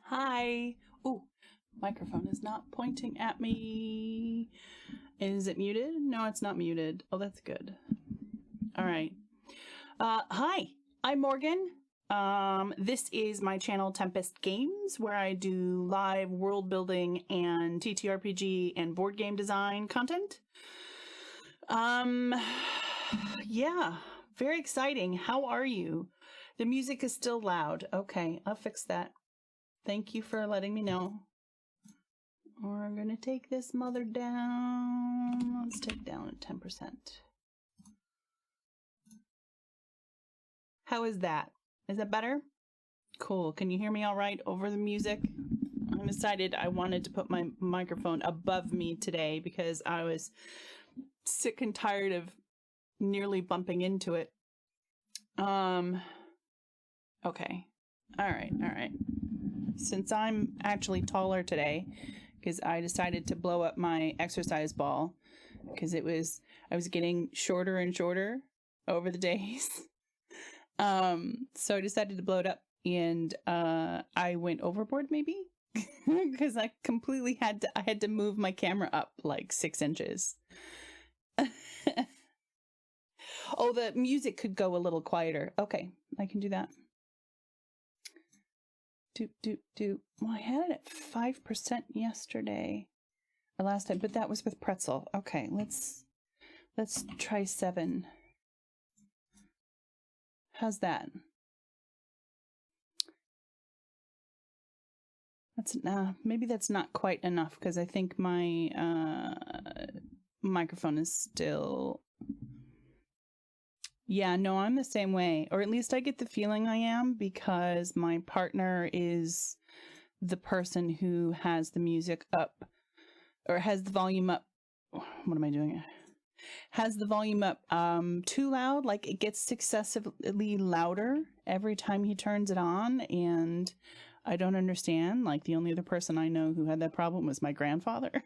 Hi. Ooh, microphone is not pointing at me. Is it muted? No, it's not muted. Oh, that's good. All right. Hi, I'm Morgan. This is my channel Tempest Games, where I do live world building and ttrpg and board game design content. Yeah, very exciting. How are you? The music is still loud. Okay, I'll fix that. Thank you for letting me know. We're gonna take this mother down. Let's take down 10%. How is that? Is that better? Cool. Can you hear me all right over the music? I decided I wanted to put my microphone above me today because I was sick and tired of nearly bumping into it. Okay. All right. Since I'm actually taller today, because I decided to blow up my exercise ball, because I was getting shorter and shorter over the days. So I decided to blow it up, and I went overboard maybe, because I completely had to move my camera up like 6 inches. Oh, the music could go a little quieter. Okay, I can do that. Well, I had it at 5% yesterday, or last time, but that was with pretzel. Okay, let's try 7. How's that? That's maybe that's not quite enough, because I think my microphone is still. Yeah, no, I'm the same way, or at least I get the feeling I am, because my partner is the person who has the music up, or has the volume up. What am I doing? Has the volume up too loud, like it gets successively louder every time he turns it on, and I don't understand. Like, the only other person I know who had that problem was my grandfather,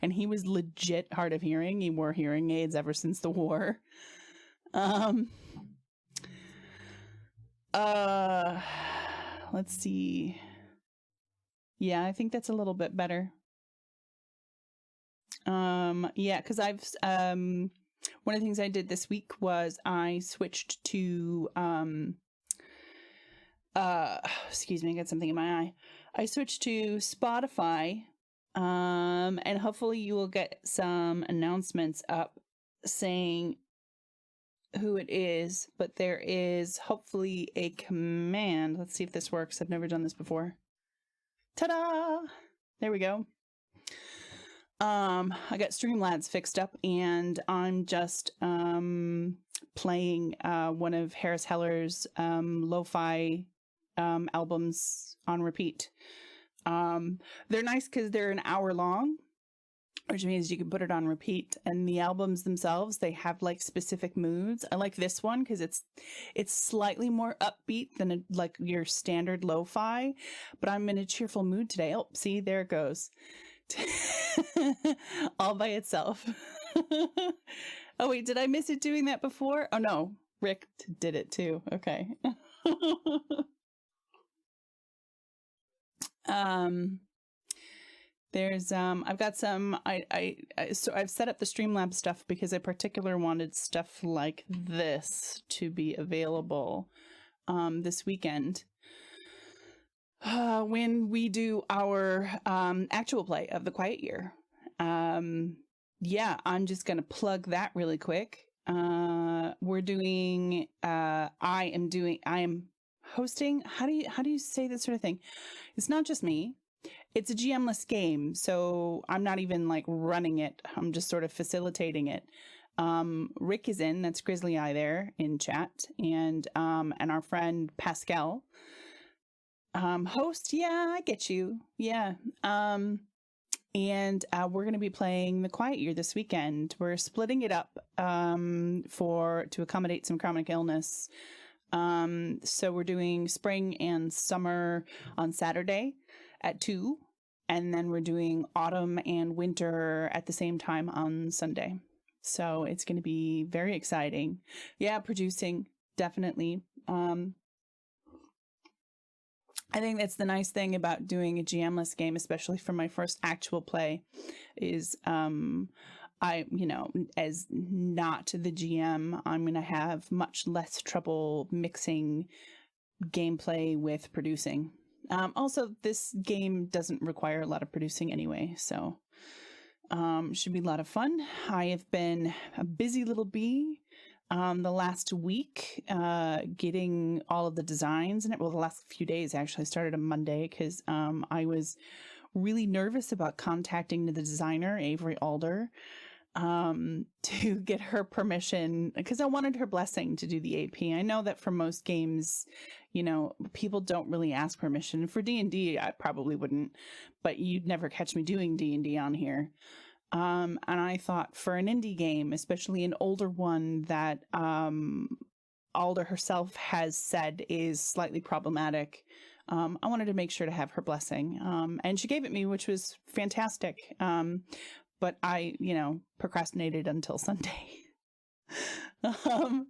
and he was legit hard of hearing. He wore hearing aids ever since the war. Let's see. Yeah, I think that's a little bit better. Yeah, because I've one of the things I did this week was I switched to excuse me, I got something in my eye. I switched to Spotify, and hopefully you will get some announcements up saying who it is, but there is hopefully a command. Let's see if this works. I've never done this before. Ta-da! There we go. I got Streamlabs fixed up, and I'm just playing one of Harris Heller's lo-fi albums on repeat. They're nice because they're an hour long, which means you can put it on repeat, and the albums themselves, they have like specific moods. I like this one because it's slightly more upbeat than like your standard lo-fi, but I'm in a cheerful mood today. Oh, see, there it goes. All by itself. Oh wait, did I miss it doing that before? Oh no, Rick did it too. Okay. There's I've got some so I've set up the Streamlabs stuff because I particularly wanted stuff like this to be available this weekend when we do our actual play of the Quiet Year. Yeah, I'm just gonna plug that really quick. We're doing I am hosting. How do you say this sort of thing? It's not just me. It's a GM-less game, so I'm not even like running it. I'm just sort of facilitating it. Rick is in, that's Grizzly Eye there in chat, and our friend Pascal. Host, yeah, I get you. Yeah. And we're going to be playing The Quiet Year this weekend. We're splitting it up to accommodate some chronic illness. So we're doing spring and summer on Saturday at 2, and then we're doing autumn and winter at the same time on Sunday. So it's going to be very exciting. Yeah, producing, definitely. I think that's the nice thing about doing a GM-less game, especially for my first actual play, is I, as not the GM, I'm going to have much less trouble mixing gameplay with producing. Also, this game doesn't require a lot of producing anyway, so should be a lot of fun. I have been a busy little bee the last week getting all of the designs in it. Well, the last few days actually. I started on Monday because I was really nervous about contacting the designer, Avery Alder, to get her permission, because I wanted her blessing to do the AP. I know that for most games, people don't really ask permission. For D&D, I probably wouldn't, but you'd never catch me doing D&D on here. And I thought for an indie game, especially an older one that Alder herself has said is slightly problematic, I wanted to make sure to have her blessing. And she gave it me, which was fantastic. But I, procrastinated until Sunday. I've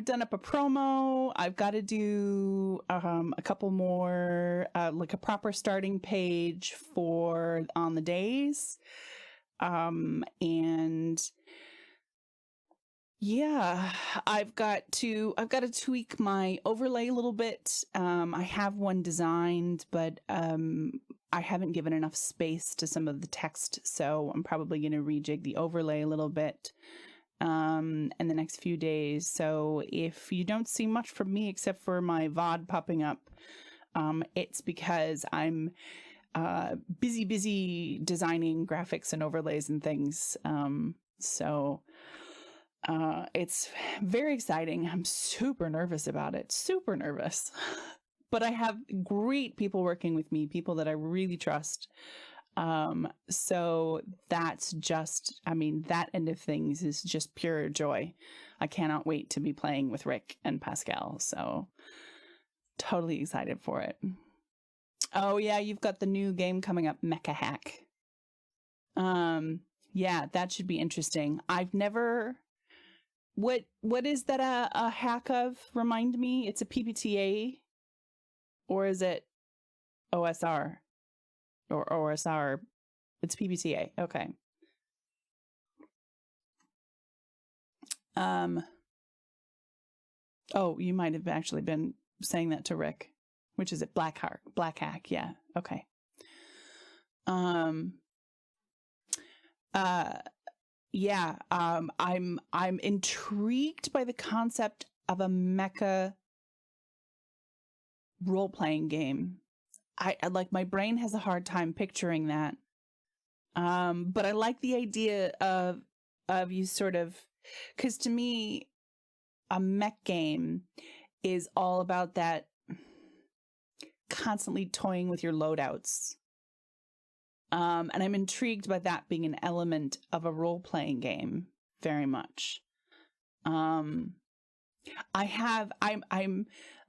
done up a promo. I've got to do a couple more, like a proper starting page for on the days. I've got to tweak my overlay a little bit. I have one designed, but I haven't given enough space to some of the text, so I'm probably going to rejig the overlay a little bit in the next few days. So if you don't see much from me except for my VOD popping up, it's because I'm busy designing graphics and overlays and things. It's very exciting. I'm super nervous about it. Super nervous. But I have great people working with me, people that I really trust. So that's just, that end of things is just pure joy. I cannot wait to be playing with Rick and Pascal. So totally excited for it. Oh yeah, you've got the new game coming up, Mecha Hack. Yeah, that should be interesting. I've never... What is that a hack of? Remind me. It's a PBTA, or is it OSR or OSR? It's PBTA. Okay. Oh, you might have actually been saying that to Rick. Which is it? Black Hack. Yeah. Okay. I'm intrigued by the concept of a mecha role-playing game. I like, my brain has a hard time picturing that. But I like the idea of you sort of, because to me, a mech game is all about that constantly toying with your loadouts. And I'm intrigued by that being an element of a role-playing game very much. I'm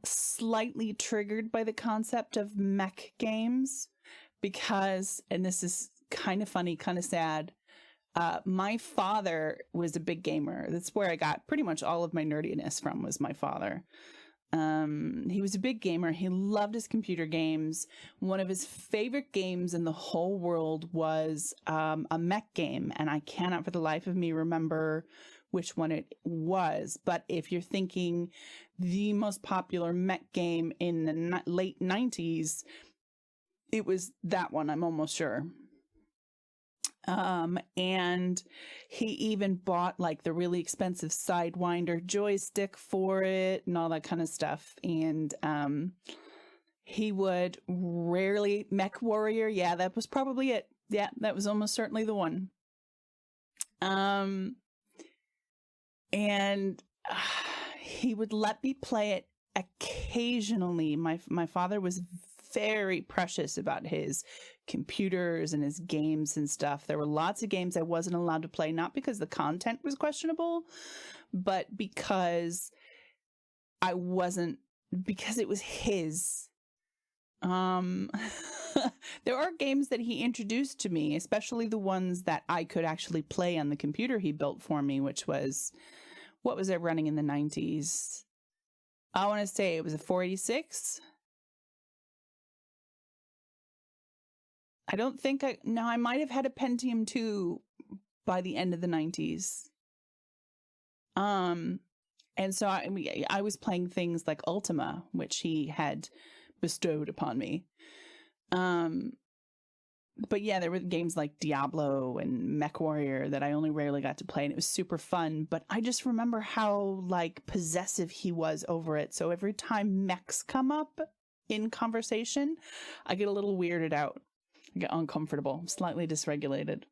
slightly triggered by the concept of mech games because, and this is kind of funny, kind of sad, my father was a big gamer. That's where I got pretty much all of my nerdiness from, was my father. He was a big gamer. He loved his computer games. One of his favorite games in the whole world was a mech game, and I cannot for the life of me remember which one it was. But if you're thinking the most popular mech game in the late 90s, it was that one, I'm almost sure. And he even bought like the really expensive Sidewinder joystick for it and all that kind of stuff. And he would rarely... Mech Warrior, yeah, that was probably it. Yeah, that was almost certainly the one. And he would let me play it occasionally. My father was very precious about his computers and his games and stuff. There were lots of games I wasn't allowed to play, not because the content was questionable, but because because it was his. There are games that he introduced to me, especially the ones that I could actually play on the computer he built for me, which was, what was it running in the 90s? I want to say it was a 486. I don't think I might have had a Pentium 2 by the end of the 90s. And so I was playing things like Ultima, which he had bestowed upon me. But yeah, there were games like Diablo and MechWarrior that I only rarely got to play, and it was super fun. But I just remember how like possessive he was over it. So every time mechs come up in conversation, I get a little weirded out. I get uncomfortable, slightly dysregulated.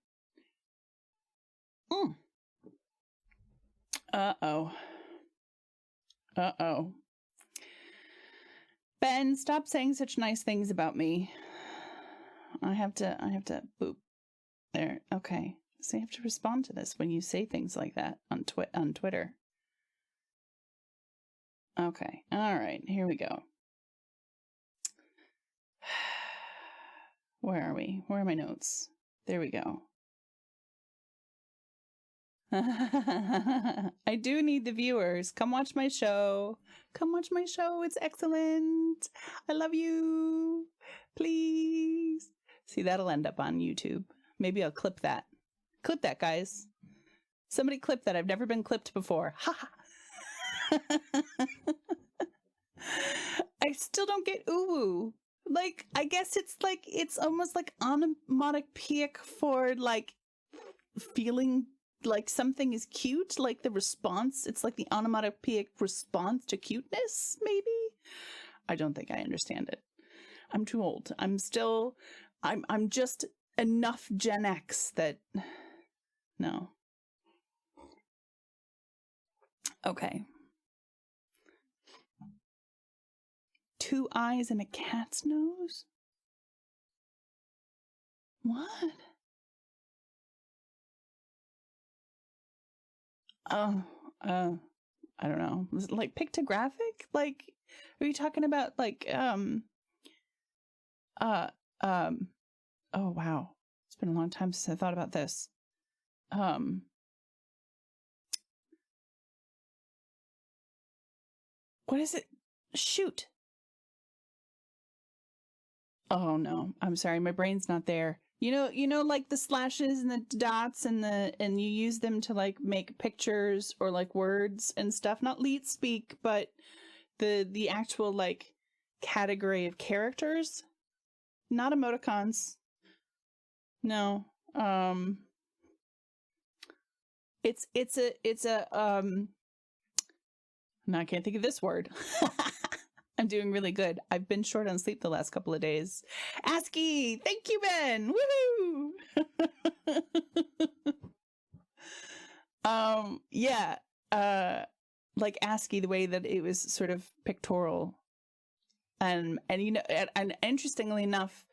Uh-oh. Uh-oh. Ben, stop saying such nice things about me. I have to boop. There. Okay. So you have to respond to this when you say things like that on Twitter. Okay. All right. Here we go. Where are we? Where are my notes? There we go. I do need the viewers. Come watch my show. Come watch my show. It's excellent. I love you. Please. See, that'll end up on YouTube. Maybe I'll clip that. Clip that, guys. Somebody clip that. I've never been clipped before. Ha ha. I still don't get uwu. Like, I guess it's like, it's almost like onomatopoeic for like feeling like something is cute, like the response. It's like the onomatopoeic response to cuteness, maybe? I don't think I understand it. I'm too old. I'm just enough Gen X that, no. Okay. 2 eyes and a cat's nose? What? Oh, I don't know. Was it like pictographic? Like, are you talking about like, oh wow. It's been a long time since I thought about this. What is it? Shoot. Oh no, I'm sorry. My brain's not there. You know, like the slashes and the dots and you use them to like make pictures or like words and stuff. Not leet speak, but the actual like category of characters. Not emoticons. No. It's a no, I can't think of this word. I'm doing really good. I've been short on sleep the last couple of days. ASCII! Thank you, Ben! Woohoo! Yeah. Like ASCII, the way that it was sort of pictorial. And you know, and interestingly enough,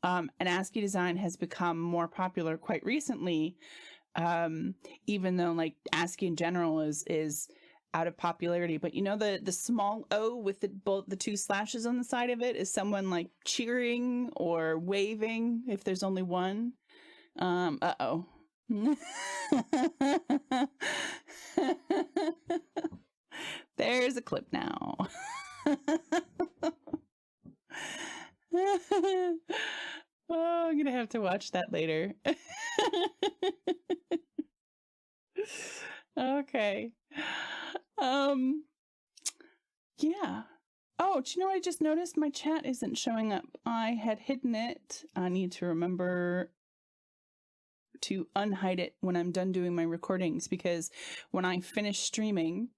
an ASCII design has become more popular quite recently. Even though like ASCII in general is out of popularity, but you know, the small O with both the 2 slashes on the side of it is someone like cheering or waving if there's only one. Uh-oh. There's a clip now. Oh, I'm gonna have to watch that later. Okay. Yeah. Oh, do you know what I just noticed? My chat isn't showing up. I had hidden it. I need to remember to unhide it when I'm done doing my recordings, because when I finish streaming,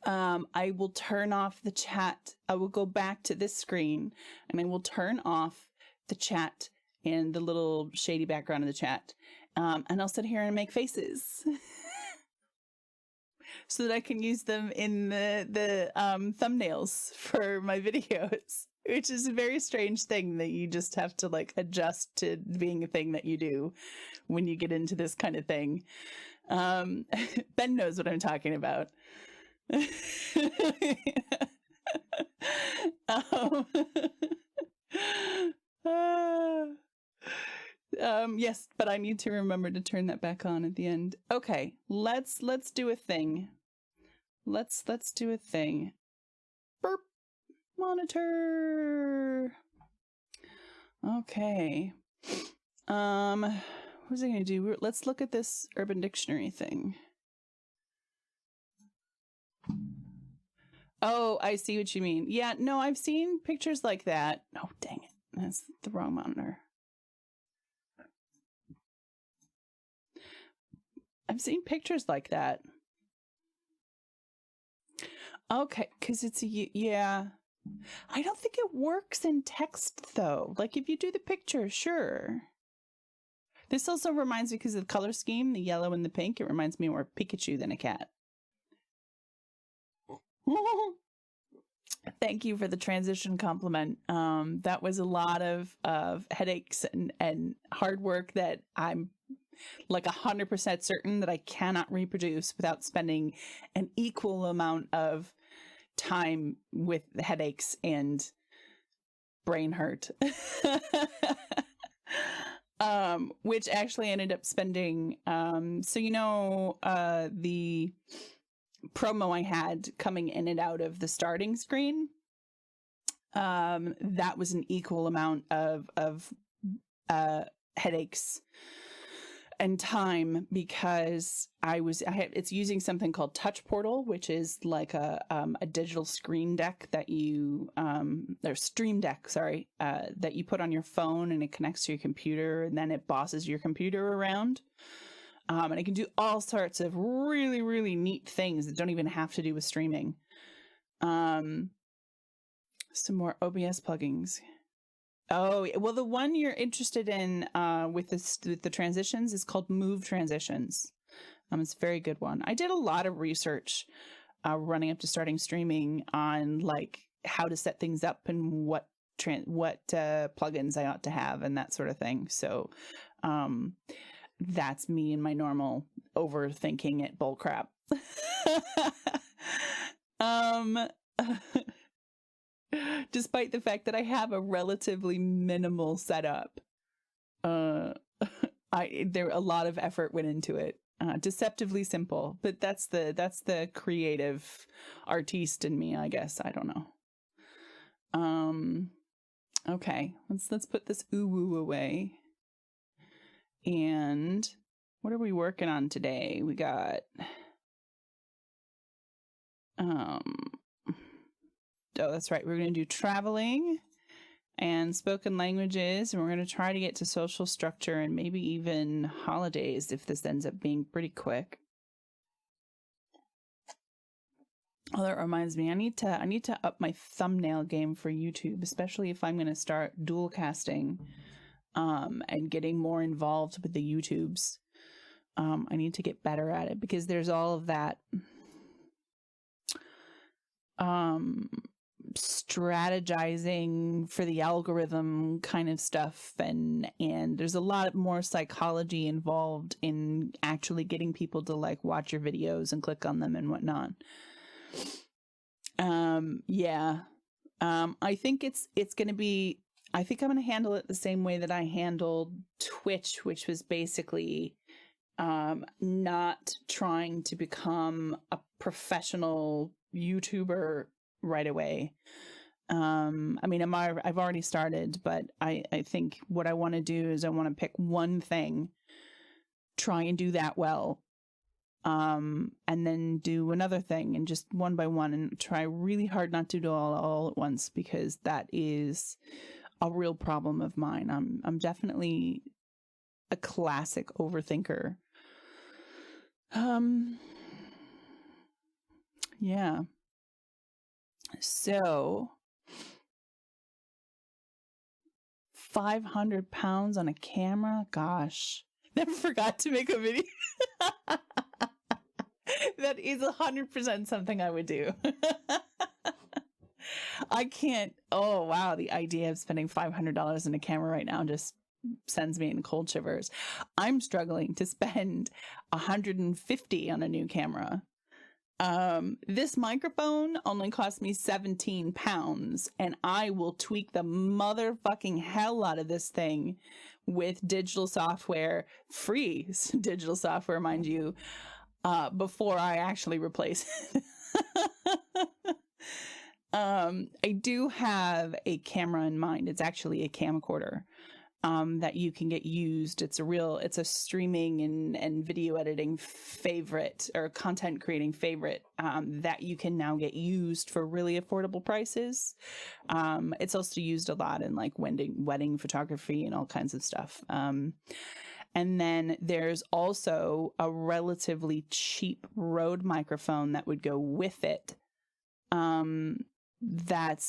I will turn off the chat. I will go back to this screen and I will turn off the chat and the little shady background of the chat. And I'll sit here and make faces so that I can use them in the thumbnails for my videos, which is a very strange thing that you just have to like adjust to being a thing that you do when you get into this kind of thing. Ben knows what I'm talking about. Yes, but I need to remember to turn that back on at the end. Okay, let's do a thing. let's do a thing. Burp. Monitor. Okay. What was I going to do? Let's look at this Urban Dictionary thing. Oh, I see what you mean. Yeah, no, I've seen pictures like that. Oh, dang it. That's the wrong monitor. I've seen pictures like that. Okay, because it's a, yeah. I don't think it works in text, though. Like, if you do the picture, sure. This also reminds me, because of the color scheme, the yellow and the pink, it reminds me more of Pikachu than a cat. Thank you for the transition compliment. That was a lot of headaches and hard work that I'm like 100% certain that I cannot reproduce without spending an equal amount of time with headaches and brain hurt. Which actually ended up spending, so you know, the promo I had coming in and out of the starting screen, that was an equal amount of headaches and time, because it's using something called Touch Portal, which is like a digital screen deck that you or Stream Deck, sorry, that you put on your phone, and it connects to your computer, and then it bosses your computer around, and it can do all sorts of really, really neat things that don't even have to do with streaming. Some more OBS plugins. Oh, well, the one you're interested in with the transitions is called Move Transitions. It's a very good one. I did a lot of research running up to starting streaming on like how to set things up and what plugins I ought to have and that sort of thing. So that's me and my normal overthinking it bullcrap. Despite the fact that I have a relatively minimal setup, a lot of effort went into it. Deceptively simple, but that's the creative artiste in me, I guess. I don't know. Okay, let's put this woo away. And what are we working on today? We got oh, that's right. We're going to do traveling and spoken languages, and we're going to try to get to social structure and maybe even holidays if this ends up being pretty quick. Oh, that reminds me, I need to up my thumbnail game for YouTube, especially if I'm going to start dual casting and getting more involved with the YouTubes. I need to get better at it because there's all of that strategizing for the algorithm kind of stuff, and there's a lot more psychology involved in actually getting people to like watch your videos and click on them and whatnot. I think it's gonna be, I think I'm gonna handle it the same way that I handled Twitch, which was basically not trying to become a professional YouTuber right away. I mean, I've already started, but I think what I want to do is I want to pick one thing, try and do that well, and then do another thing, and just one by one, and try really hard not to do all at once, because that is a real problem of mine. I'm definitely a classic overthinker. Yeah. So 500 pounds on a camera? Gosh, never forgot to make a video. That is 100% something I would do. I can't. Oh, wow. The idea of spending $500 on a camera right now just sends me in cold shivers. I'm struggling to spend $150 on a new camera. This microphone only cost me 17 pounds, and I will tweak the motherfucking hell out of this thing with digital software, free digital software, mind you, before I actually replace it. I do have a camera in mind. It's actually a camcorder that you can get used. It's a streaming and video editing favorite, or content creating favorite, that you can now get used for really affordable prices. It's also used a lot in like wedding photography and all kinds of stuff. And then there's also a relatively cheap Rode microphone that would go with it.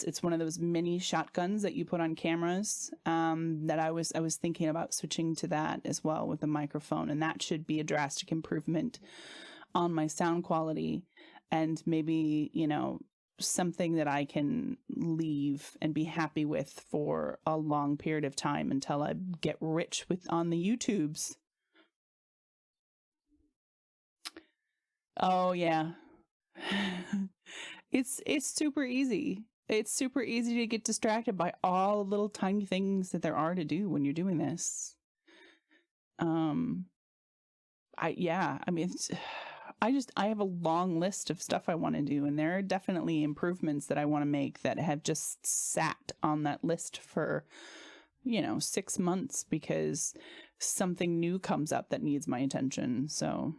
It's one of those mini shotguns that you put on cameras, that I was thinking about switching to that as well with the microphone, and that should be a drastic improvement on my sound quality, and maybe, something that I can leave and be happy with for a long period of time until I get rich on the YouTubes. Oh yeah. It's super easy. It's super easy to get distracted by all the little tiny things that there are to do when you're doing this. I have a long list of stuff I want to do, and there are definitely improvements that I want to make that have just sat on that list for, 6 months because something new comes up that needs my attention. So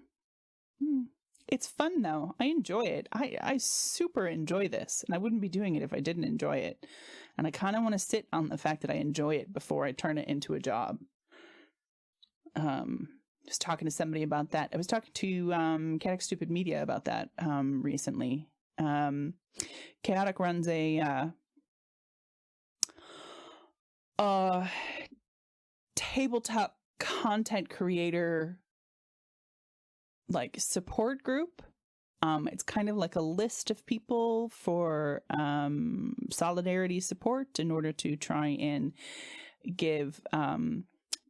it's fun though. I enjoy it. I super enjoy this, and I wouldn't be doing it if I didn't enjoy it. And I kind of want to sit on the fact that I enjoy it before I turn it into a job. Just talking to somebody about that. I was talking to Chaotic Stupid Media about that recently. Chaotic runs a tabletop content creator like support group. It's kind of like a list of people for solidarity support in order to try and give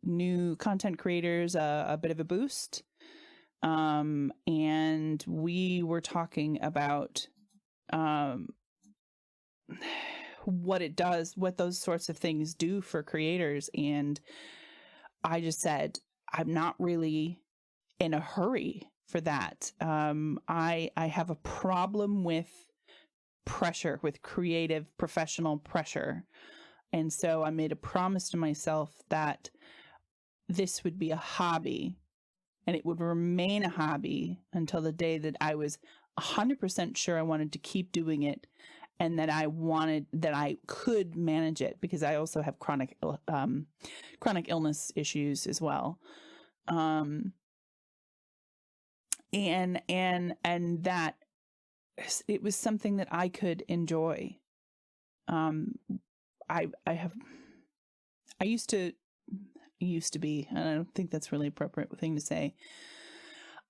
new content creators a bit of a boost. And we were talking about what those sorts of things do for creators. And I just said, I'm not really in a hurry for that. I have a problem with pressure, with creative professional pressure. And so I made a promise to myself that this would be a hobby, and it would remain a hobby until the day that I was 100% sure I wanted to keep doing it, and that I could manage it, because I also have chronic illness issues as well. And that it was something that I could enjoy. I used to be, and I don't think that's really appropriate thing to say,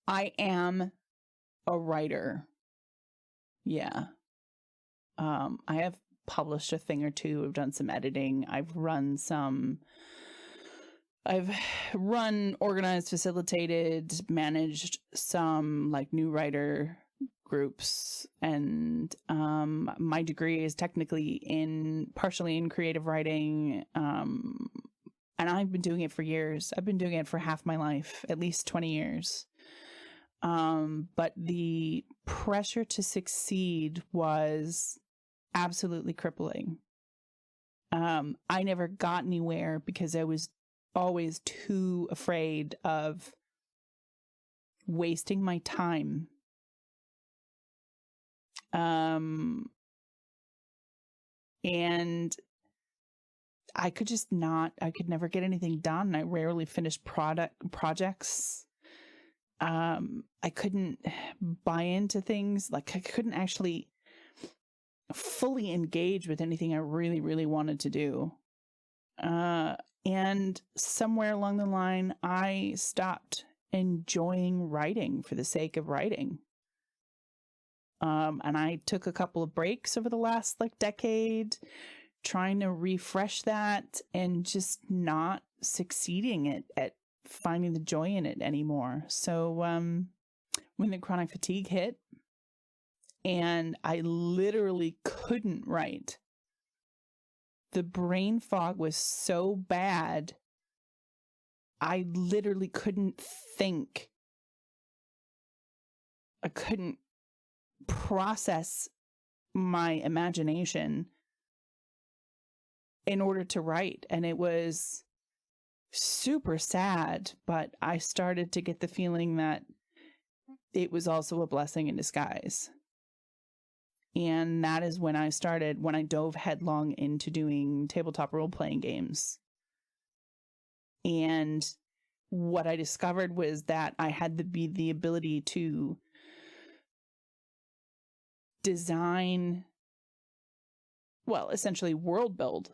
I am a writer. Yeah. I have published a thing or two. I've done some editing. I've run, organized, facilitated, managed some like new writer groups, and my degree is technically partially in creative writing, and I've been doing it for years. I've been doing it for half my life, at least 20 years. But the pressure to succeed was absolutely crippling. I never got anywhere because I was always too afraid of wasting my time. And I could never get anything done. I rarely finished projects. I couldn't buy into things. Like, I couldn't actually fully engage with anything I really, really wanted to do. And somewhere along the line, I stopped enjoying writing for the sake of writing. And I took a couple of breaks over the last decade, trying to refresh that, and just not succeeding at finding the joy in it anymore. So when the chronic fatigue hit and I literally couldn't write, the brain fog was so bad, I literally couldn't think. I couldn't process my imagination in order to write. And it was super sad, but I started to get the feeling that it was also a blessing in disguise. And that is when I dove headlong into doing tabletop role-playing games. And what I discovered was that I had the ability to design, well, essentially world build,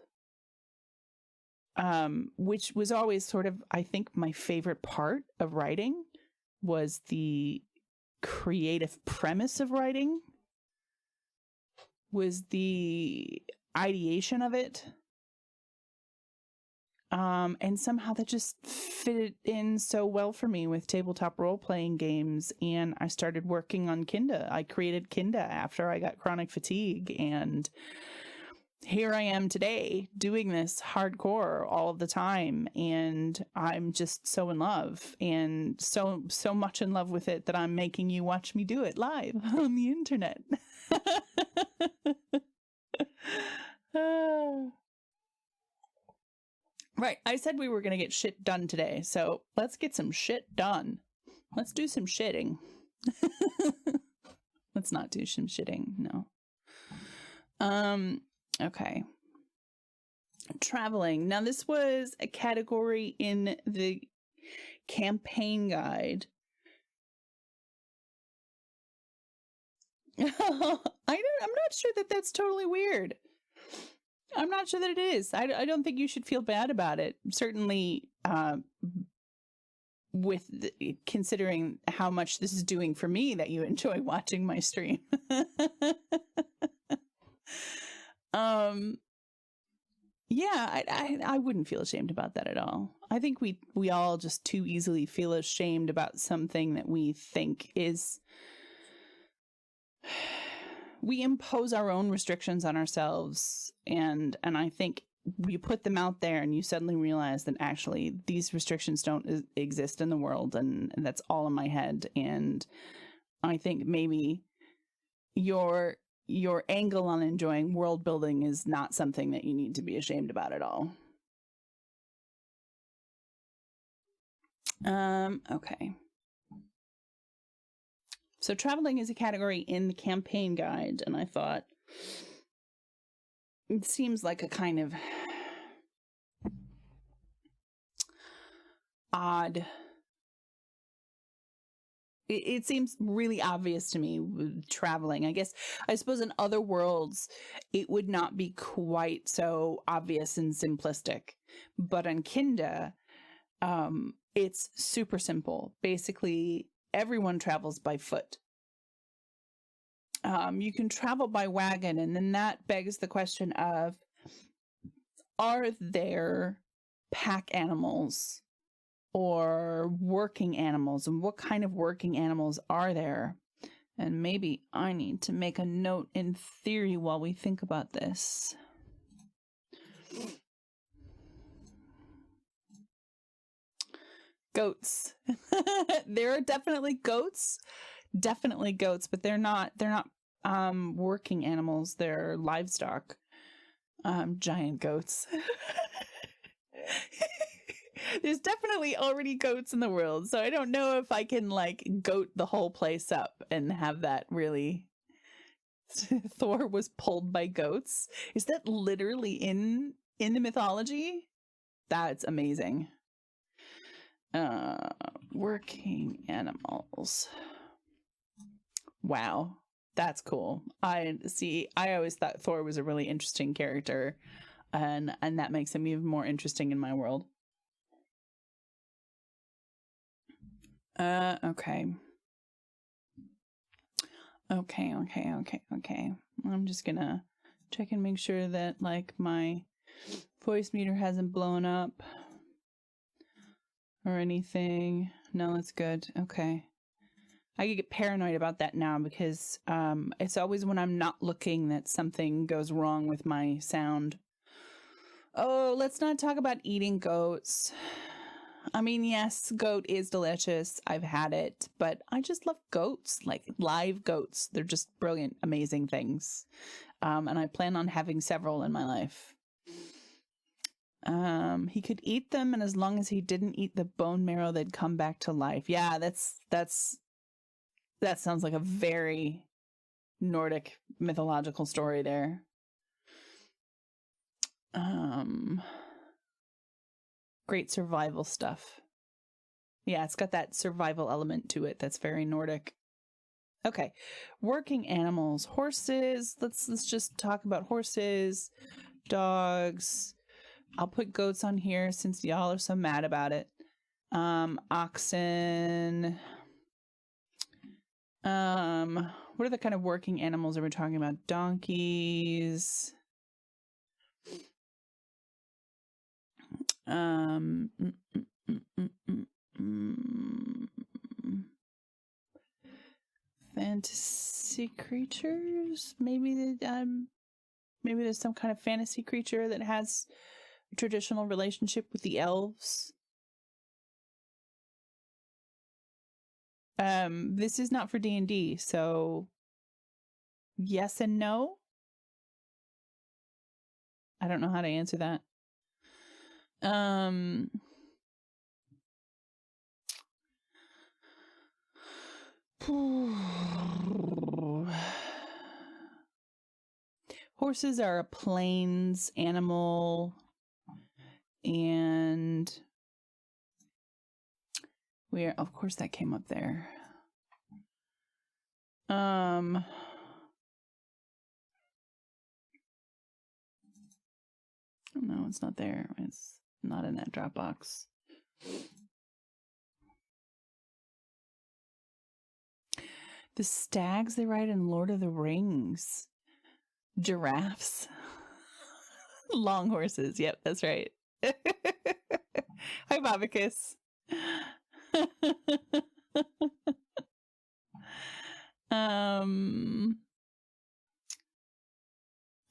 which was always sort of, I think, my favorite part of writing was the creative premise of writing, was the ideation of it. And somehow that just fit in so well for me with tabletop role-playing games. And I started working on Kinde. I created Kinde after I got chronic fatigue. And here I am today doing this hardcore all the time. And I'm just so in love, and so much in love with it that I'm making you watch me do it live on the internet. Right, I said we were going to get shit done today, so let's get some shit done. Let's do some shitting. Let's not do some shitting, no. Okay. Traveling. Now, this was a category in the campaign guide. I'm not sure that that's totally weird. I'm not sure that it is. I don't think you should feel bad about it. Certainly, considering how much this is doing for me, that you enjoy watching my stream. Yeah, I wouldn't feel ashamed about that at all. I think we all just too easily feel ashamed about something that we think is... We impose our own restrictions on ourselves, and I think you put them out there and you suddenly realize that actually these restrictions don't exist in the world, and that's all in my head. And I think maybe your angle on enjoying world building is not something that you need to be ashamed about at all. Okay. So traveling is a category in the campaign guide, and I thought it seems like a kind of odd. It seems really obvious to me with traveling. I suppose in other worlds, it would not be quite so obvious and simplistic. But on Kinde, it's super simple. Basically, everyone travels by foot. You can travel by wagon, and then that begs the question of, are there pack animals or working animals, and what kind of working animals are there? And maybe I need to make a note in theory while we think about this. Goats. There are definitely goats, but they're not working animals. They're livestock. Giant goats. There's definitely already goats in the world, so I don't know if I can like goat the whole place up and have that really. Thor was pulled by goats. Is that literally in the mythology? That's amazing. Working animals. Wow, that's cool. I always thought Thor was a really interesting character, and that makes him even more interesting in my world. Okay. I'm just gonna check and make sure that like my voice meter hasn't blown up or anything. No, that's good. Okay. I get paranoid about that now because it's always when I'm not looking that something goes wrong with my sound. Oh, let's not talk about eating goats. I mean, yes, goat is delicious. I've had it, but I just love goats, like live goats. They're just brilliant, amazing things. And I plan on having several in my life. He could eat them, and as long as he didn't eat the bone marrow, they'd come back to life. Yeah, that sounds like a very Nordic mythological story there. Great survival stuff. Yeah, it's got that survival element to it that's very Nordic. Okay, working animals, horses. Let's just talk about horses, dogs. I'll put goats on here since y'all are so mad about it. Oxen. What are the kind of working animals are we talking about? Donkeys. Fantasy creatures? Maybe there's some kind of fantasy creature that has a traditional relationship with the elves. This is not for D&D, so yes and no. I don't know how to answer that. Horses are a plains animal, and of course that came up there. No, it's not there. It's not in that Dropbox. The stags they ride in Lord of the Rings. Giraffes. Long horses. Yep, that's right. Hi, Bobicus.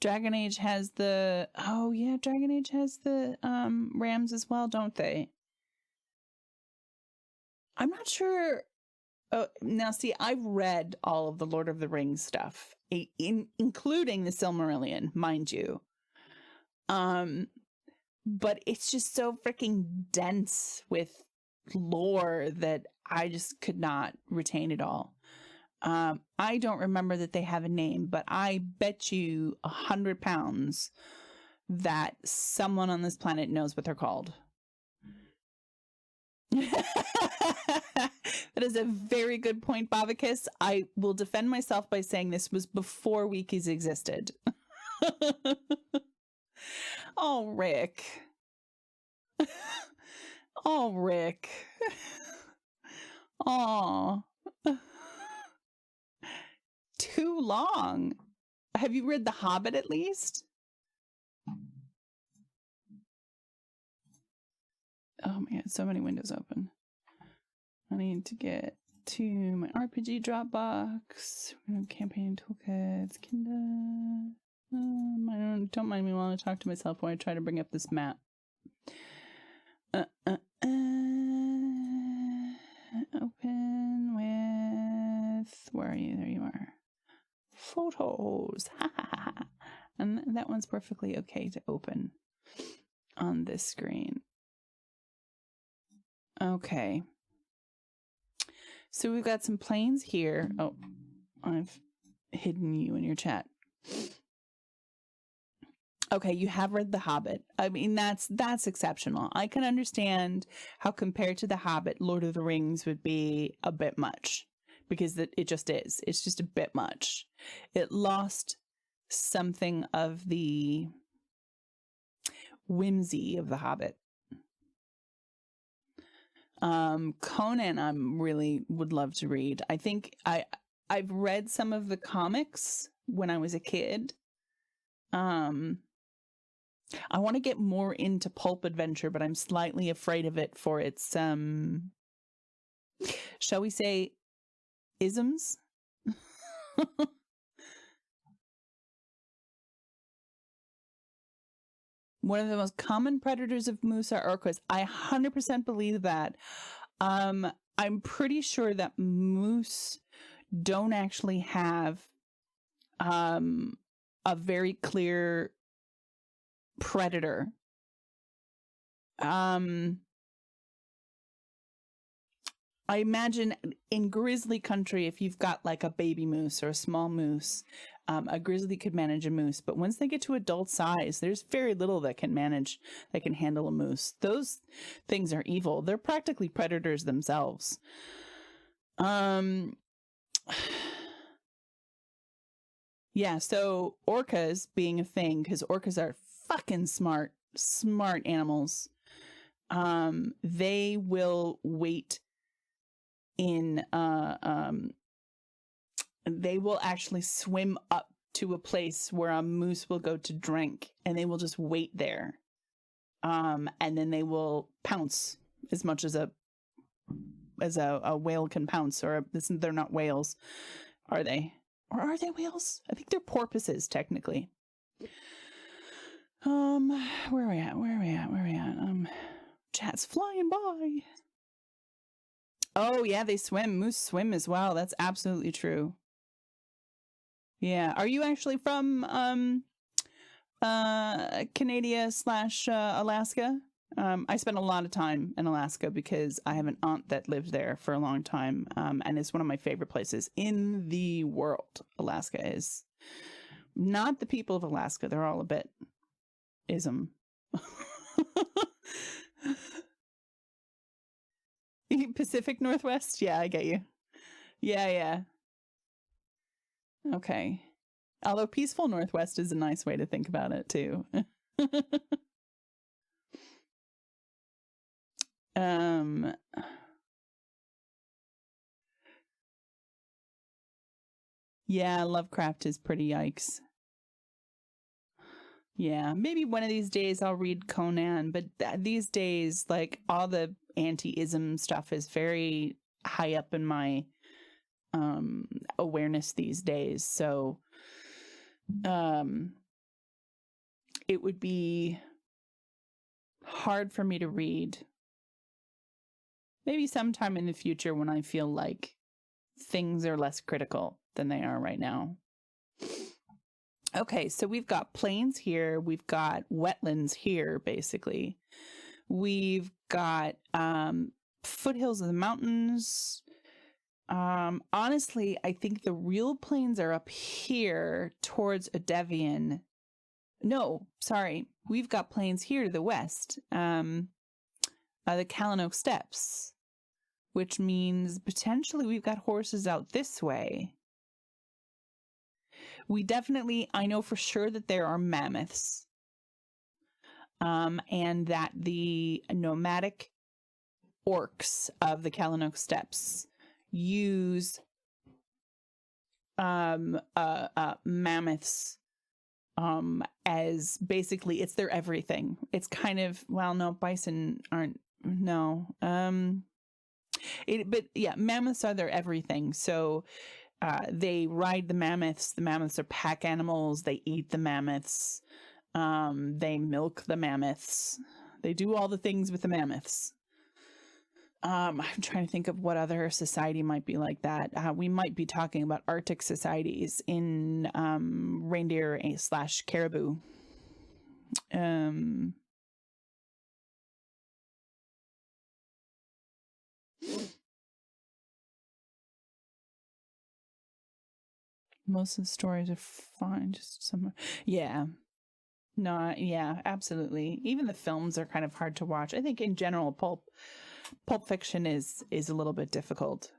Dragon Age has the Dragon Age has the rams as well, don't they? I'm not sure. Oh, now see, I've read all of the Lord of the Rings stuff, including the Silmarillion, mind you. But it's just so freaking dense with lore that I just could not retain it all. I don't remember that they have a name, but I bet you 100 pounds that someone on this planet knows what they're called. That is a very good point, Bavicus. I will defend myself by saying this was before wikis existed. Oh, Rick. Oh, Rick. Oh. Too long. Have you read The Hobbit at least? Oh my god, so many windows open. I need to get to my RPG Dropbox. Campaign toolkits. Kinde. Don't mind me while I talk to myself while I try to bring up this map. Open with... Where are you? There you are. Photos. And that one's perfectly okay to open on this screen. Okay. So we've got some planes here. Oh, I've hidden you in your chat. Okay, you have read The Hobbit. I mean, that's exceptional. I can understand how compared to The Hobbit, Lord of the Rings would be a bit much. Because it just is. It's just a bit much. It lost something of the whimsy of The Hobbit. Conan I really would love to read. I think I've read some of the comics when I was a kid. I want to get more into pulp adventure, but I'm slightly afraid of it for its shall we say isms? One of the most common predators of moose are orcas. I 100% believe that. I'm pretty sure that moose don't actually have a very clear predator. I imagine in grizzly country, if you've got like a baby moose or a small moose, a grizzly could manage a moose. But once they get to adult size, there's very little that can handle a moose. Those things are evil. They're practically predators themselves. Yeah, so orcas being a thing, because orcas are fucking smart animals. They will wait in they will actually swim up to a place where a moose will go to drink, and they will just wait there, and then they will pounce as much as a whale can pounce. Or they're not whales, are they? Or are they whales? I think they're porpoises technically. Where are we at? Chat's flying by. Oh yeah, they swim. Moose swim as well. That's absolutely true. Yeah. Are you actually from Canada/Alaska? I spent a lot of time in Alaska because I have an aunt that lived there for a long time, and it's one of my favorite places in the world. Alaska is. Not the people of Alaska. They're all a bit ism. Pacific Northwest? Yeah, I get you. Yeah. Okay. Although peaceful Northwest is a nice way to think about it too. Yeah, Lovecraft is pretty yikes. Yeah, maybe one of these days I'll read Conan, but these days, like, all the anti-ism stuff is very high up in my awareness these days. So it would be hard for me to read. Maybe sometime in the future when I feel like things are less critical than they are right now. Okay, so we've got plains here. We've got wetlands here, basically. We've got foothills of the mountains. Honestly, I think the real plains are up here towards Odevian. No, sorry. We've got plains here to the west. The Kalanook Steppes, which means potentially we've got horses out this way. We definitely, I know for sure that there are mammoths. And that the nomadic orcs of the Kalanook Steppes use mammoths as basically, it's their everything. It's kind of, well, no, bison aren't, no. But yeah, mammoths are their everything. So they ride the mammoths. The mammoths are pack animals. They eat the mammoths. They milk the mammoths. They do all the things with the mammoths. I'm trying to think of what other society might be like that. We might be talking about Arctic societies in reindeer/caribou. Most of the stories are fine, just some. Yeah. No, yeah, absolutely. Even the films are kind of hard to watch. I think in general, pulp fiction is a little bit difficult.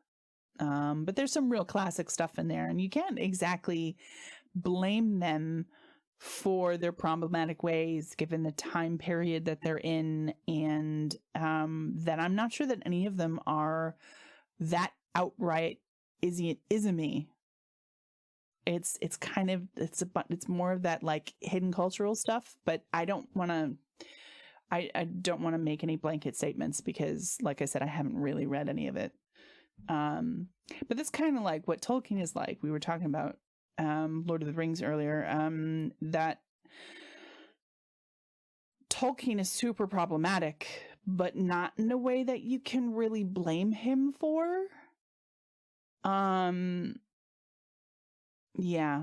But there's some real classic stuff in there, and you can't exactly blame them for their problematic ways given the time period that they're in, and that I'm not sure that any of them are that outright ismy. It's kind of, it's more of that like hidden cultural stuff, but I don't want to make any blanket statements because, like I said, I haven't really read any of it. But that's kind of like what Tolkien is like. We were talking about Lord of the Rings earlier. That Tolkien is super problematic, but not in a way that you can really blame him for. Yeah.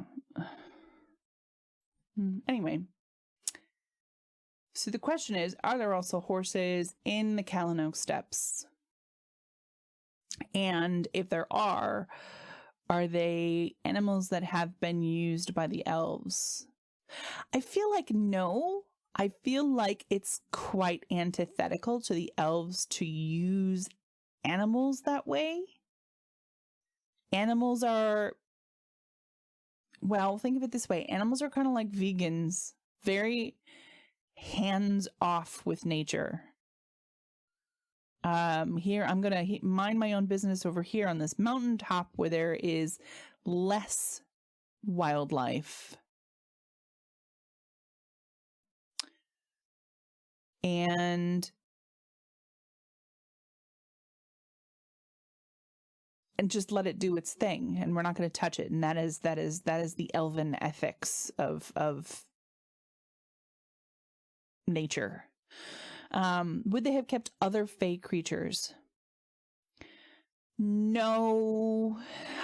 Anyway. So the question is, are there also horses in the Callanogh Steppes? And if there are they animals that have been used by the elves? I feel like no. I feel like it's quite antithetical to the elves to use animals that way. Animals are, well, think of it this way. Animals are kind of like vegans, very hands off with nature. Here, I'm going to mind my own business over here on this mountaintop where there is less wildlife. And just let it do its thing, and we're not going to touch it. And that is the elven ethics of nature. Would they have kept other fey creatures? No.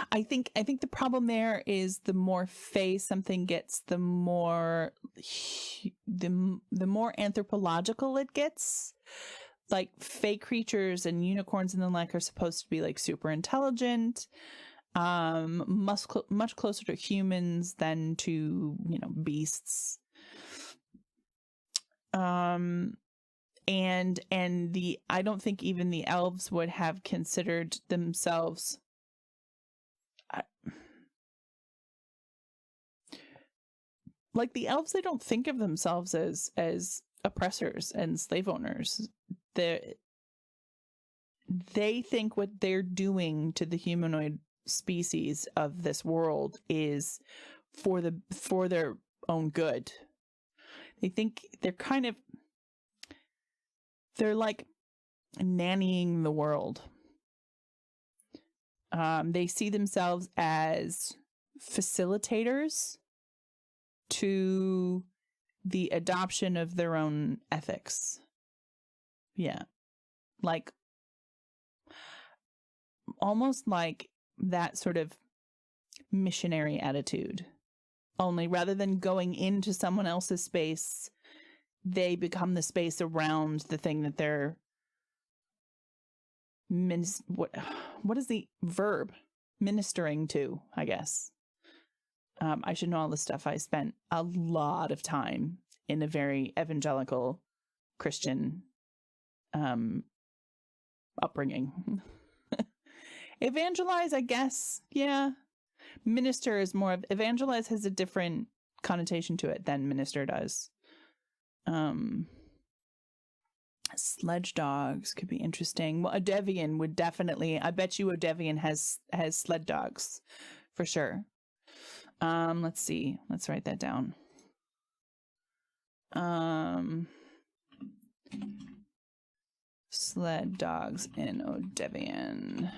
I think the problem there is the more fey something gets, the more anthropological it gets. Like fey creatures and unicorns and the like are supposed to be like super intelligent, much closer to humans than to, beasts. And I don't think even the elves would have considered themselves like the elves. They don't think of themselves as oppressors and slave owners. They think what they're doing to the humanoid species of this world is for their own good. They think they're like nannying the world. They see themselves as facilitators to the adoption of their own ethics. Yeah. Like, almost like that sort of missionary attitude. Only rather than going into someone else's space, they become the space around the thing that they're what is the verb? Ministering to, I guess. I should know all this stuff. I spent a lot of time in a very evangelical Christian upbringing. Evangelize, I guess. Yeah. Minister is more of, evangelize has a different connotation to it than minister does. Sledge dogs could be interesting. Well, a Devian would definitely, I bet you a Devian has sled dogs for sure. Let's see. Let's write that down. Sled dogs in Odevian.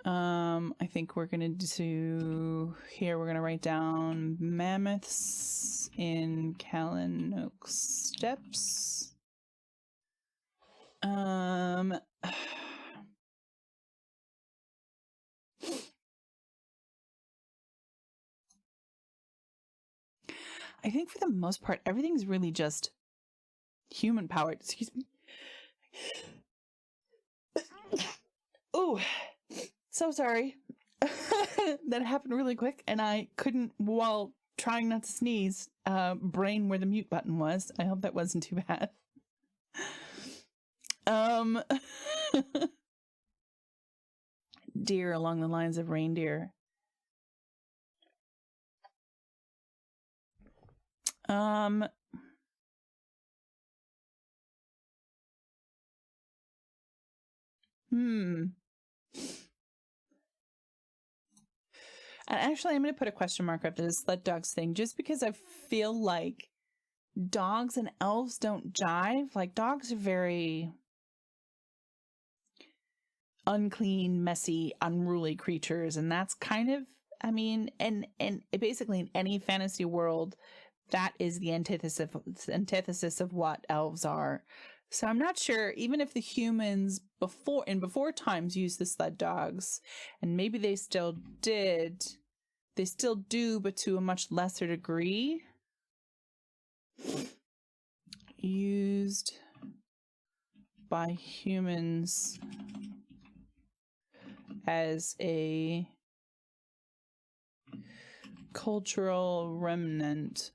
I think we're gonna do here. We're gonna write down mammoths in Callanogh Steppes. I think for the most part, everything's really just human powered. Excuse me. Oh, so sorry. That happened really quick, and I couldn't, while trying not to sneeze, brain where the mute button was. I hope that wasn't too bad. Deer along the lines of reindeer. And actually, I'm going to put a question mark after the sled dogs thing, just because I feel like dogs and elves don't jive. Like, dogs are very unclean, messy, unruly creatures, and that's kind of, I mean, and basically in any fantasy world, that is the antithesis of what elves are. So I'm not sure, even if the humans before times used the sled dogs, and maybe they still do, but to a much lesser degree. Used by humans as a cultural remnant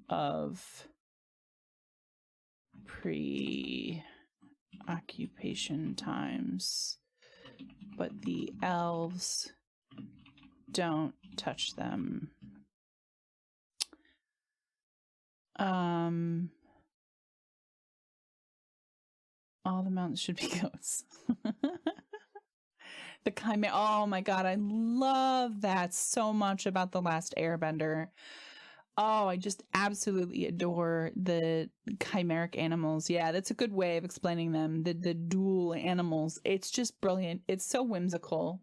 of pre-occupation times, but the elves don't touch them. All the mountains should be goats. The chimera. Oh my god, I love that so much about The Last Airbender. Oh, I just absolutely adore the chimeric animals. Yeah, that's a good way of explaining them. The dual animals. It's just brilliant. It's so whimsical.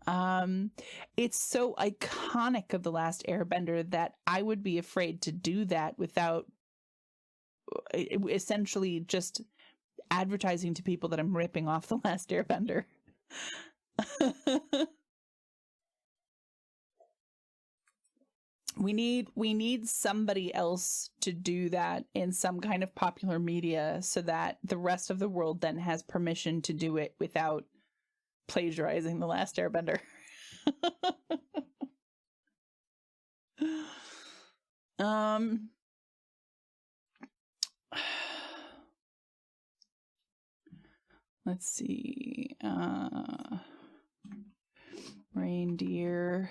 It's so iconic of The Last Airbender that I would be afraid to do that without essentially just advertising to people that I'm ripping off The Last Airbender. We need somebody else to do that in some kind of popular media so that the rest of the world then has permission to do it without plagiarizing The Last Airbender. Let's see. Reindeer.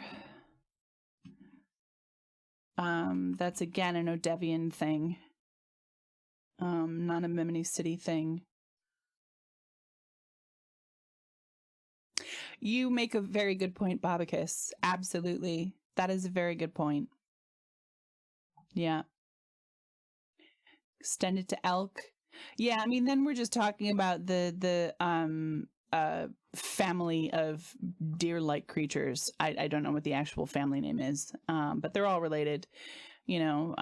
That's again an Odevian thing. Not a Miminey City thing. You make a very good point, Bobicus. Absolutely. That is a very good point. Yeah. Extend it to elk. Yeah, I mean, then we're just talking about the family of deer-like creatures. I don't know what the actual family name is, but they're all related, you know,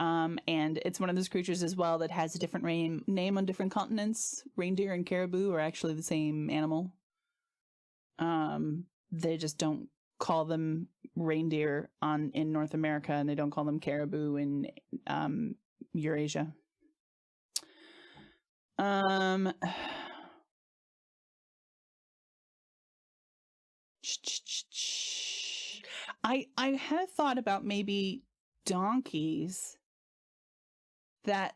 and it's one of those creatures as well that has a different name on different continents. Reindeer and caribou are actually the same animal. They just don't call them reindeer in North America, and they don't call them caribou in Eurasia. I have thought about maybe donkeys that,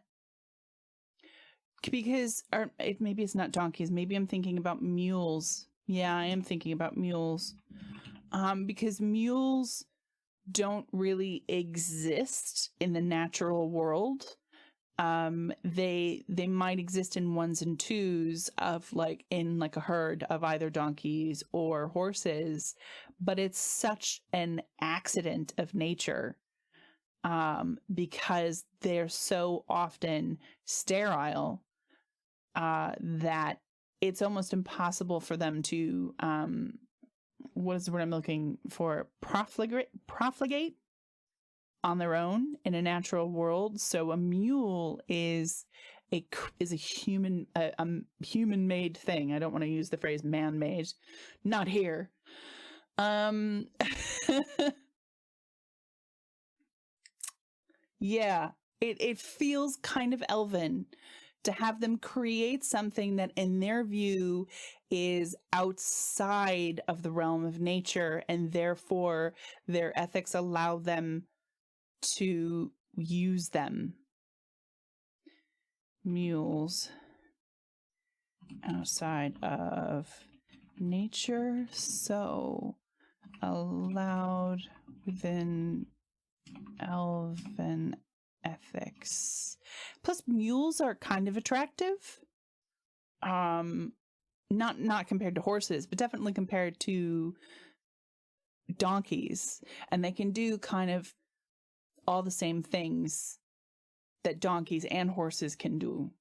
because, or maybe it's not donkeys, maybe I'm thinking about mules. Yeah, I am thinking about mules. Because mules don't really exist in the natural world. They might exist in ones and twos of in a herd of either donkeys or horses, but it's such an accident of nature, because they're so often sterile, that it's almost impossible for them to, what is the word I'm looking for? Profligate on their own in a natural world. So a mule is a human made thing. I don't want to use the phrase man-made. Not here. Yeah, it feels kind of elven to have them create something that in their view is outside of the realm of nature, and therefore their ethics allow them to use them. Mules outside of nature, so allowed within elven ethics. Plus mules are kind of attractive. Not compared to horses, but definitely compared to donkeys, and they can do kind of all the same things that donkeys and horses can do.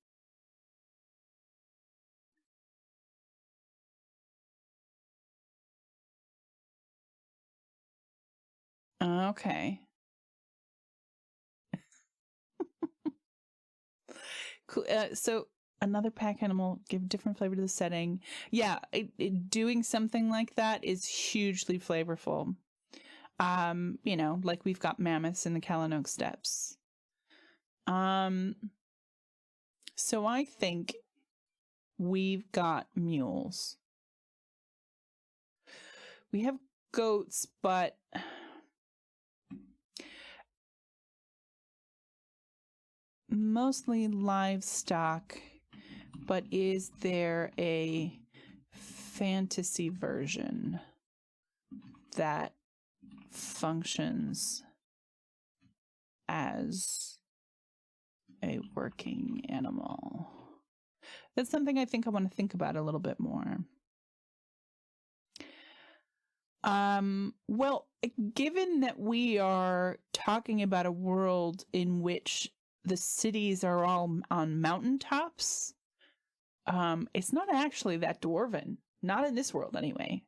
Okay. cool. So another pack animal, give different flavor to the setting. Yeah, doing something like that is hugely flavorful. You know, like we've got mammoths in the Kalanook Steppes. So I think we've got mules. We have goats, but mostly livestock. But is there a fantasy version that functions as a working animal? That's something I think I want to think about a little bit more. Well, given that we are talking about a world in which the cities are all on mountaintops, it's not actually that dwarven. Not in this world, anyway.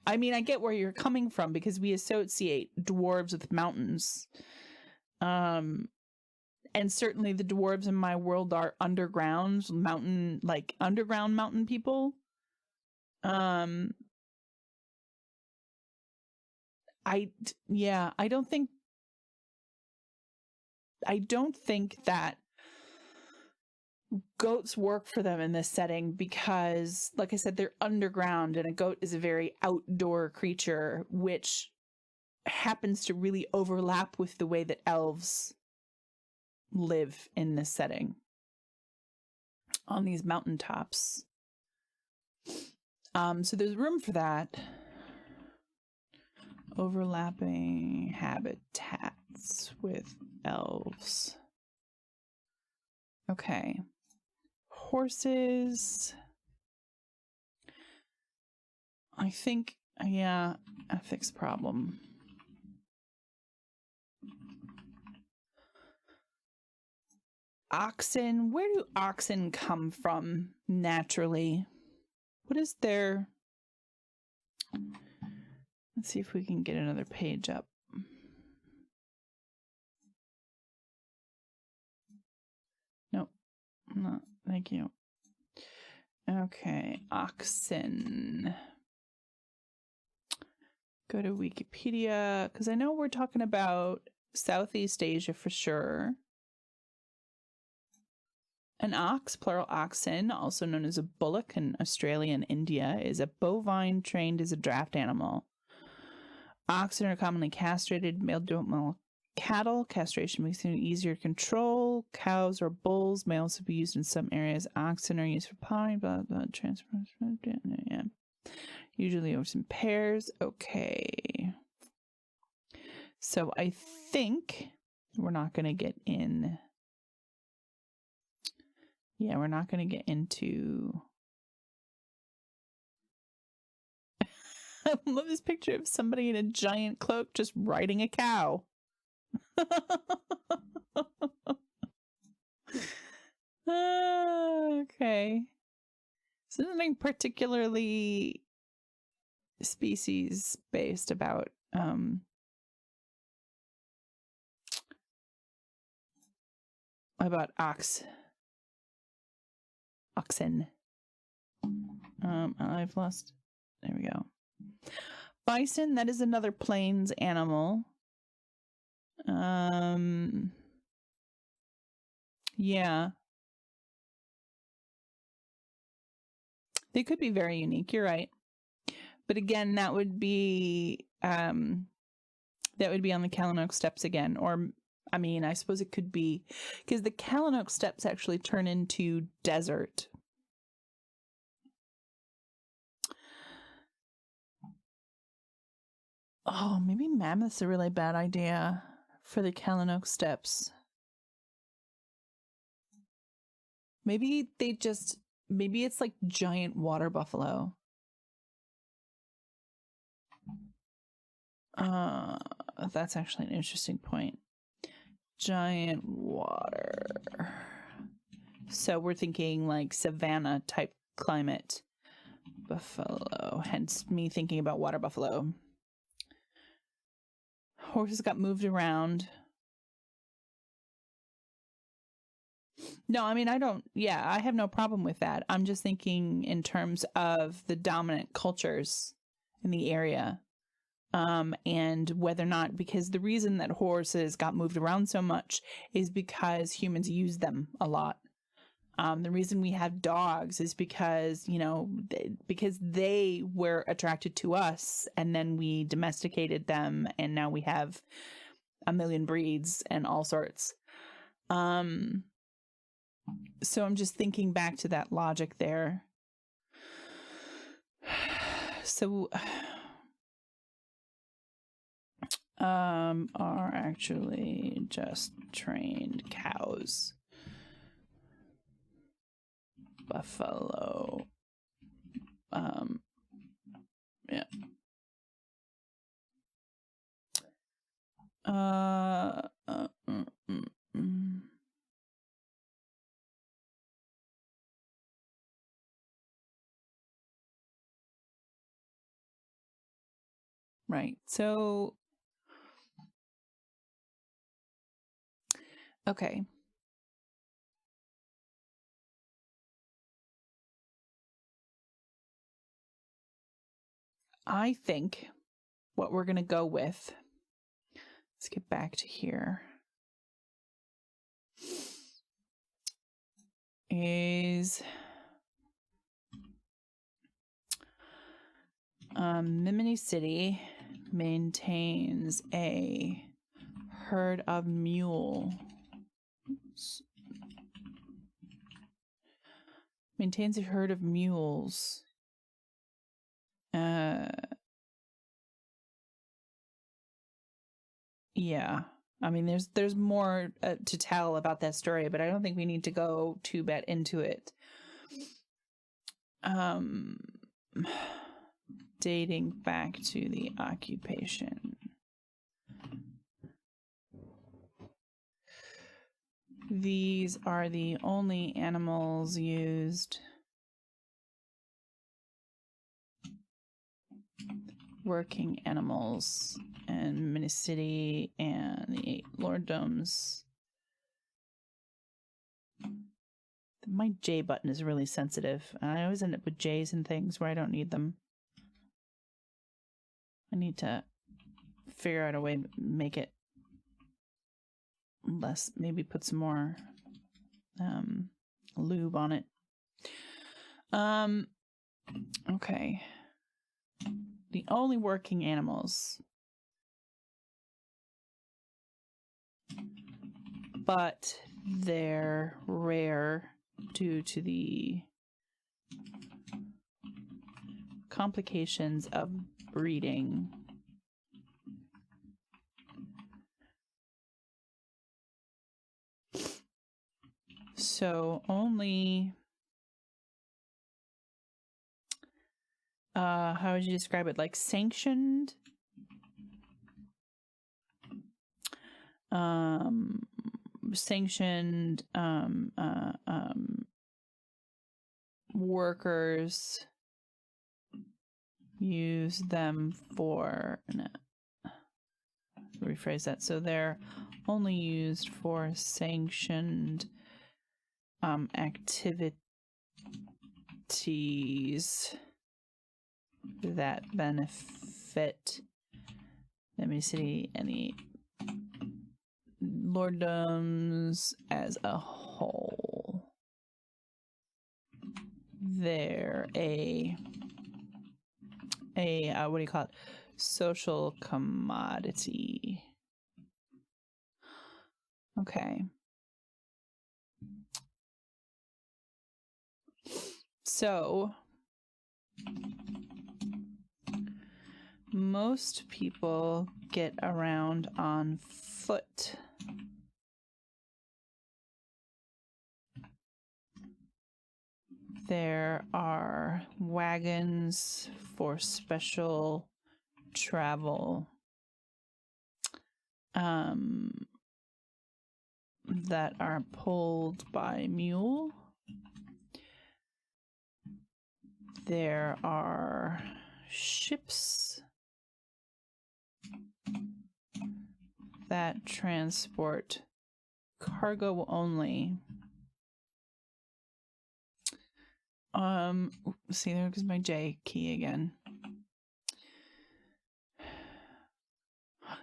I mean, I get where you're coming from because we associate dwarves with mountains. And certainly the dwarves in my world are underground mountain, like underground mountain people. I don't think that goats work for them in this setting because, like I said, they're underground and a goat is a very outdoor creature, which happens to really overlap with the way that elves live in this setting on these mountaintops. So there's room for that. Overlapping habitats with elves. Okay. Horses. I think, yeah, ethics problem. Oxen. Where do oxen come from naturally? What is their... Let's see if we can get another page up. Nope. No, thank you. Okay, oxen. Go to Wikipedia, because I know we're talking about Southeast Asia for sure. An ox, plural oxen, also known as a bullock in Australia and India, is a bovine trained as a draft animal. Oxen are commonly castrated. Male don't milk cattle. Castration makes them easier to control. Cows or bulls. Males will be used in some areas. Oxen are used for pawing, blah, blah, transfer. Yeah. Usually over some pairs. Okay. So I think we're not going to get in. Yeah, we're not going to get into... I love this picture of somebody in a giant cloak just riding a cow. Okay. So nothing particularly species based about oxen. I've lost. There we go. Bison, that is another plains animal. Yeah. They could be very unique, you're right. But again, that would be on the Kalanook Steppes again. Or, I mean, I suppose it could be, because the Kalanook Steppes actually turn into desert. Oh, maybe mammoth's a really bad idea for the Kalanook Steppes. Maybe it's like giant water buffalo. That's actually an interesting point. Giant water. So we're thinking like savanna type climate. Buffalo, hence me thinking about water buffalo. Horses got moved around. No, I mean, I have no problem with that. I'm just thinking in terms of the dominant cultures in the area. And whether or not, because the reason that horses got moved around so much is because humans use them a lot. The reason we have dogs is because, because they were attracted to us and then we domesticated them and now we have a million breeds and all sorts. So I'm just thinking back to that logic there. So, are actually just trained cows. Buffalo. Yeah. Right. So, okay. I think what we're going to go with, let's get back to here, is Miminey City maintains a herd of mules. Maintains a herd of mules. Yeah. I mean, there's more to tell about that story, but I don't think we need to go too bad into it. Dating back to the occupation. These are the only animals used. Working animals in Miminey City and the Eight Lorddoms. My J button is really sensitive. I always end up with J's and things where I don't need them. I need to figure out a way to make it less, maybe put some more lube on it. Okay. The only working animals. But they're rare due to the complications of breeding. So only, how would you describe it? Like sanctioned? Sanctioned workers use them for, rephrase that. So they're only used for sanctioned activities that benefit Miminey City and the Lorddoms as a whole. They're a what do you call it? Social commodity. Okay. So most people get around on foot. There are wagons for special travel that are pulled by mule. There are ships that transport cargo only. See, there goes my J key again.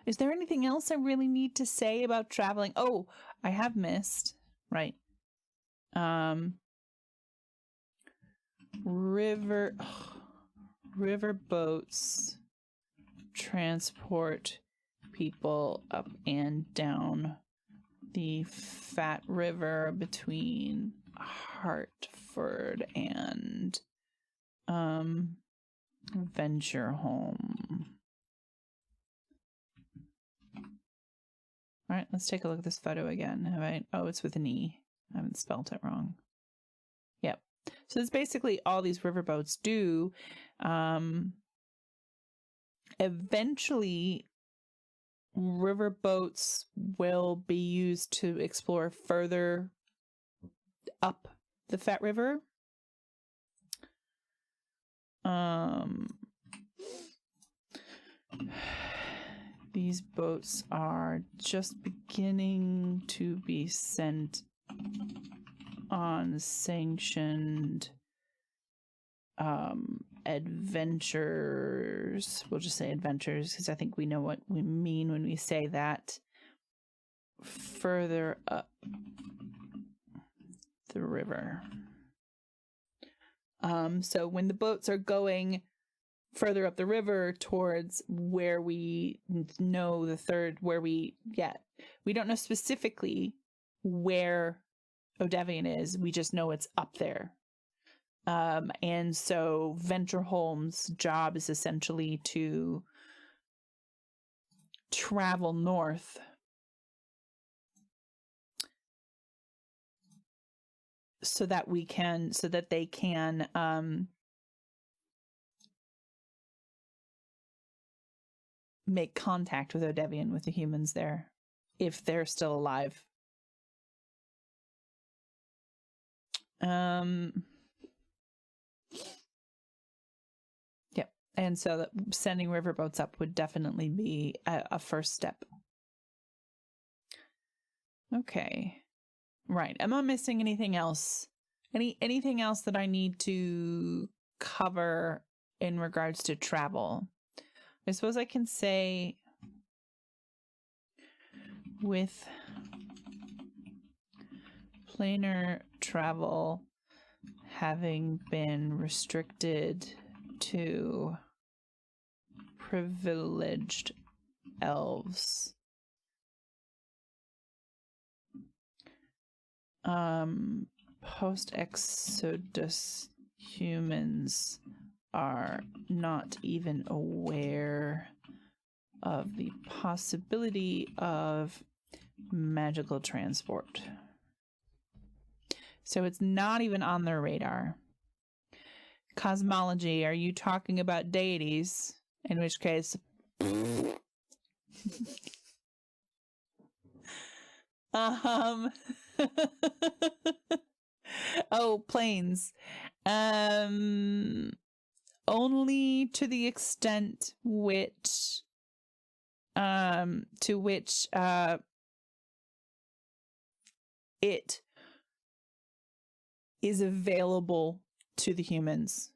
Is there anything else I really need to say about traveling? Oh, I have missed, right? River boats transport people up and down the Fat River between Hartford and Venture Home. All right, let's take a look at this photo again. Have I? Oh, it's with an E. I haven't spelled it wrong. Yep. So it's basically all these riverboats do. Eventually, riverboats will be used to explore further up the Fat River. These boats are just beginning to be sent on sanctioned adventures. We'll just say adventures because I think we know what we mean when we say that. Further up the river. So when the boats are going further up the river towards where we know we don't know specifically where Odevian is. We just know it's up there. And so Venture Home's job is essentially to travel north so that they can make contact with Odevian, with the humans there, if they're still alive. Yep. And so that sending riverboats up would definitely be a first step. Okay. Right. Am I missing anything else? Anything else that I need to cover in regards to travel? I suppose I can say with planar travel having been restricted to privileged elves, post-Exodus humans are not even aware of the possibility of magical transport. So it's not even on their radar. Cosmology, are you talking about deities? In which case... Oh, planes. Only to the extent which it is available to the humans.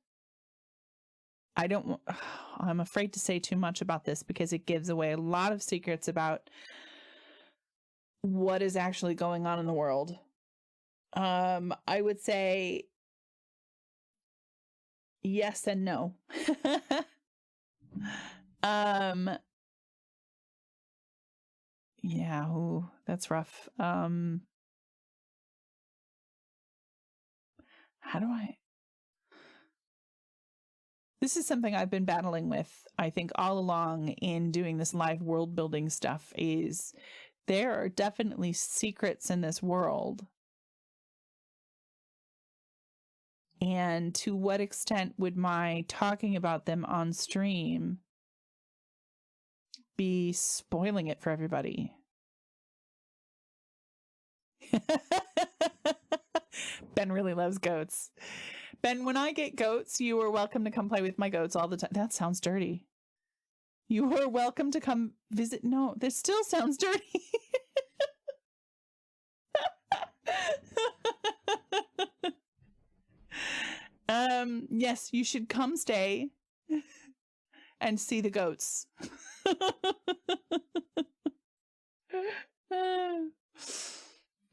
I'm afraid to say too much about this because it gives away a lot of secrets about what is actually going on in the world. I would say yes and no. Yeah, ooh, that's rough. How do I... This is something I've been battling with, I think, all along in doing this live world building stuff, is there are definitely secrets in this world. And to what extent would my talking about them on stream be spoiling it for everybody? Ben really loves goats. Ben, when I get goats, you are welcome to come play with my goats all the time. That sounds dirty. You are welcome to come visit. No, this still sounds dirty. Yes, you should come stay and see the goats.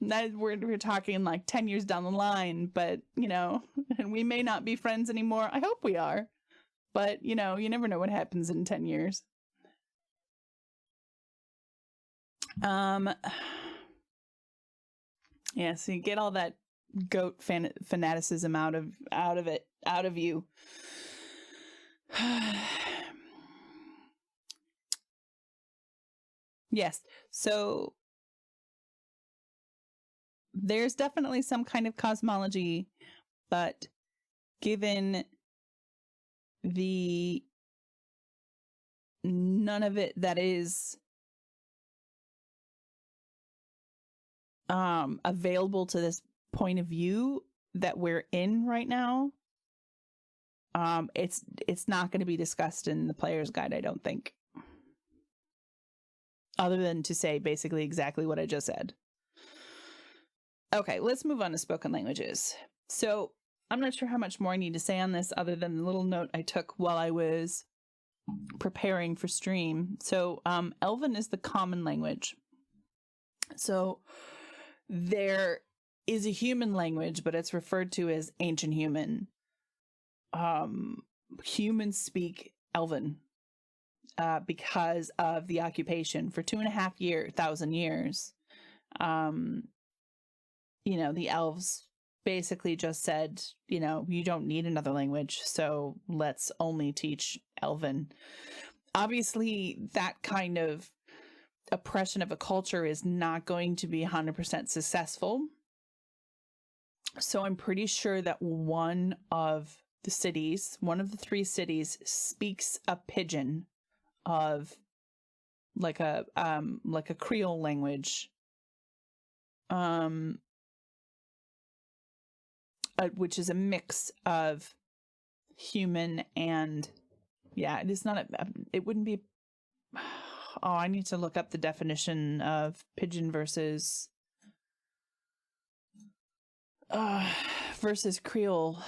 That we're talking like 10 years down the line, but and we may not be friends anymore. I hope we are, but you never know what happens in 10 years. Yeah, so you get all that goat fanaticism out of you. Yes, so there's definitely some kind of cosmology, but given the none of it that is available to this point of view that we're in right now, it's not going to be discussed in the player's guide, I don't think, other than to say basically exactly what I just said. Okay, let's move on to spoken languages. So I'm not sure how much more I need to say on this other than the little note I took while I was preparing for stream. So Elven is the common language. So there is a human language, but it's referred to as ancient human. Humans speak Elven because of the occupation for 2,500 years. The elves basically just said, you don't need another language, so let's only teach Elven. Obviously, that kind of oppression of a culture is not going to be 100% successful. So I'm pretty sure that one of the 3 cities, speaks a Pigeon of like a Creole language. Which is a mix of human and, it is not it wouldn't be, I need to look up the definition of Pigeon versus Creole.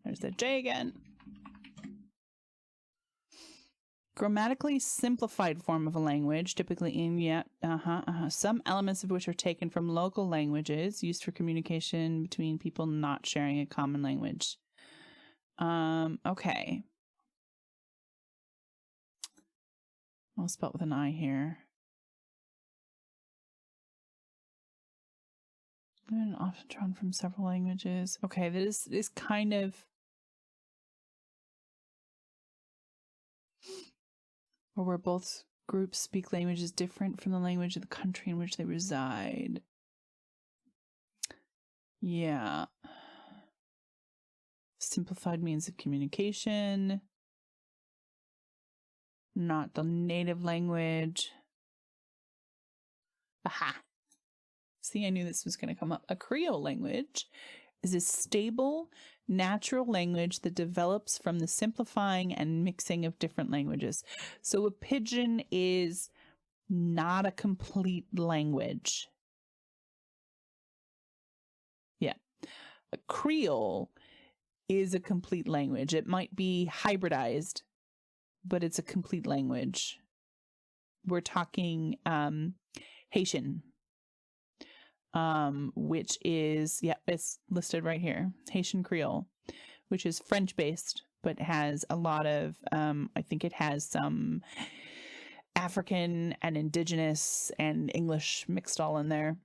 There's the J again. Grammatically simplified form of a language, typically in some elements of which are taken from local languages used for communication between people not sharing a common language. Okay. I'll spell it with an I here. And often drawn from several languages. Okay, this is kind of, or where both groups speak languages different from the language of the country in which they reside. Yeah. Simplified means of communication. Not the native language. Aha. See, I knew this was going to come up. A Creole language is a stable, natural language that develops from the simplifying and mixing of different languages. So a Pigeon is not a complete language. Yeah. A Creole is a complete language. It might be hybridized, but it's a complete language. We're talking Haitian. Which is, it's listed right here, Haitian Creole, which is French-based, but has a lot of, I think it has some African and indigenous and English mixed all in there.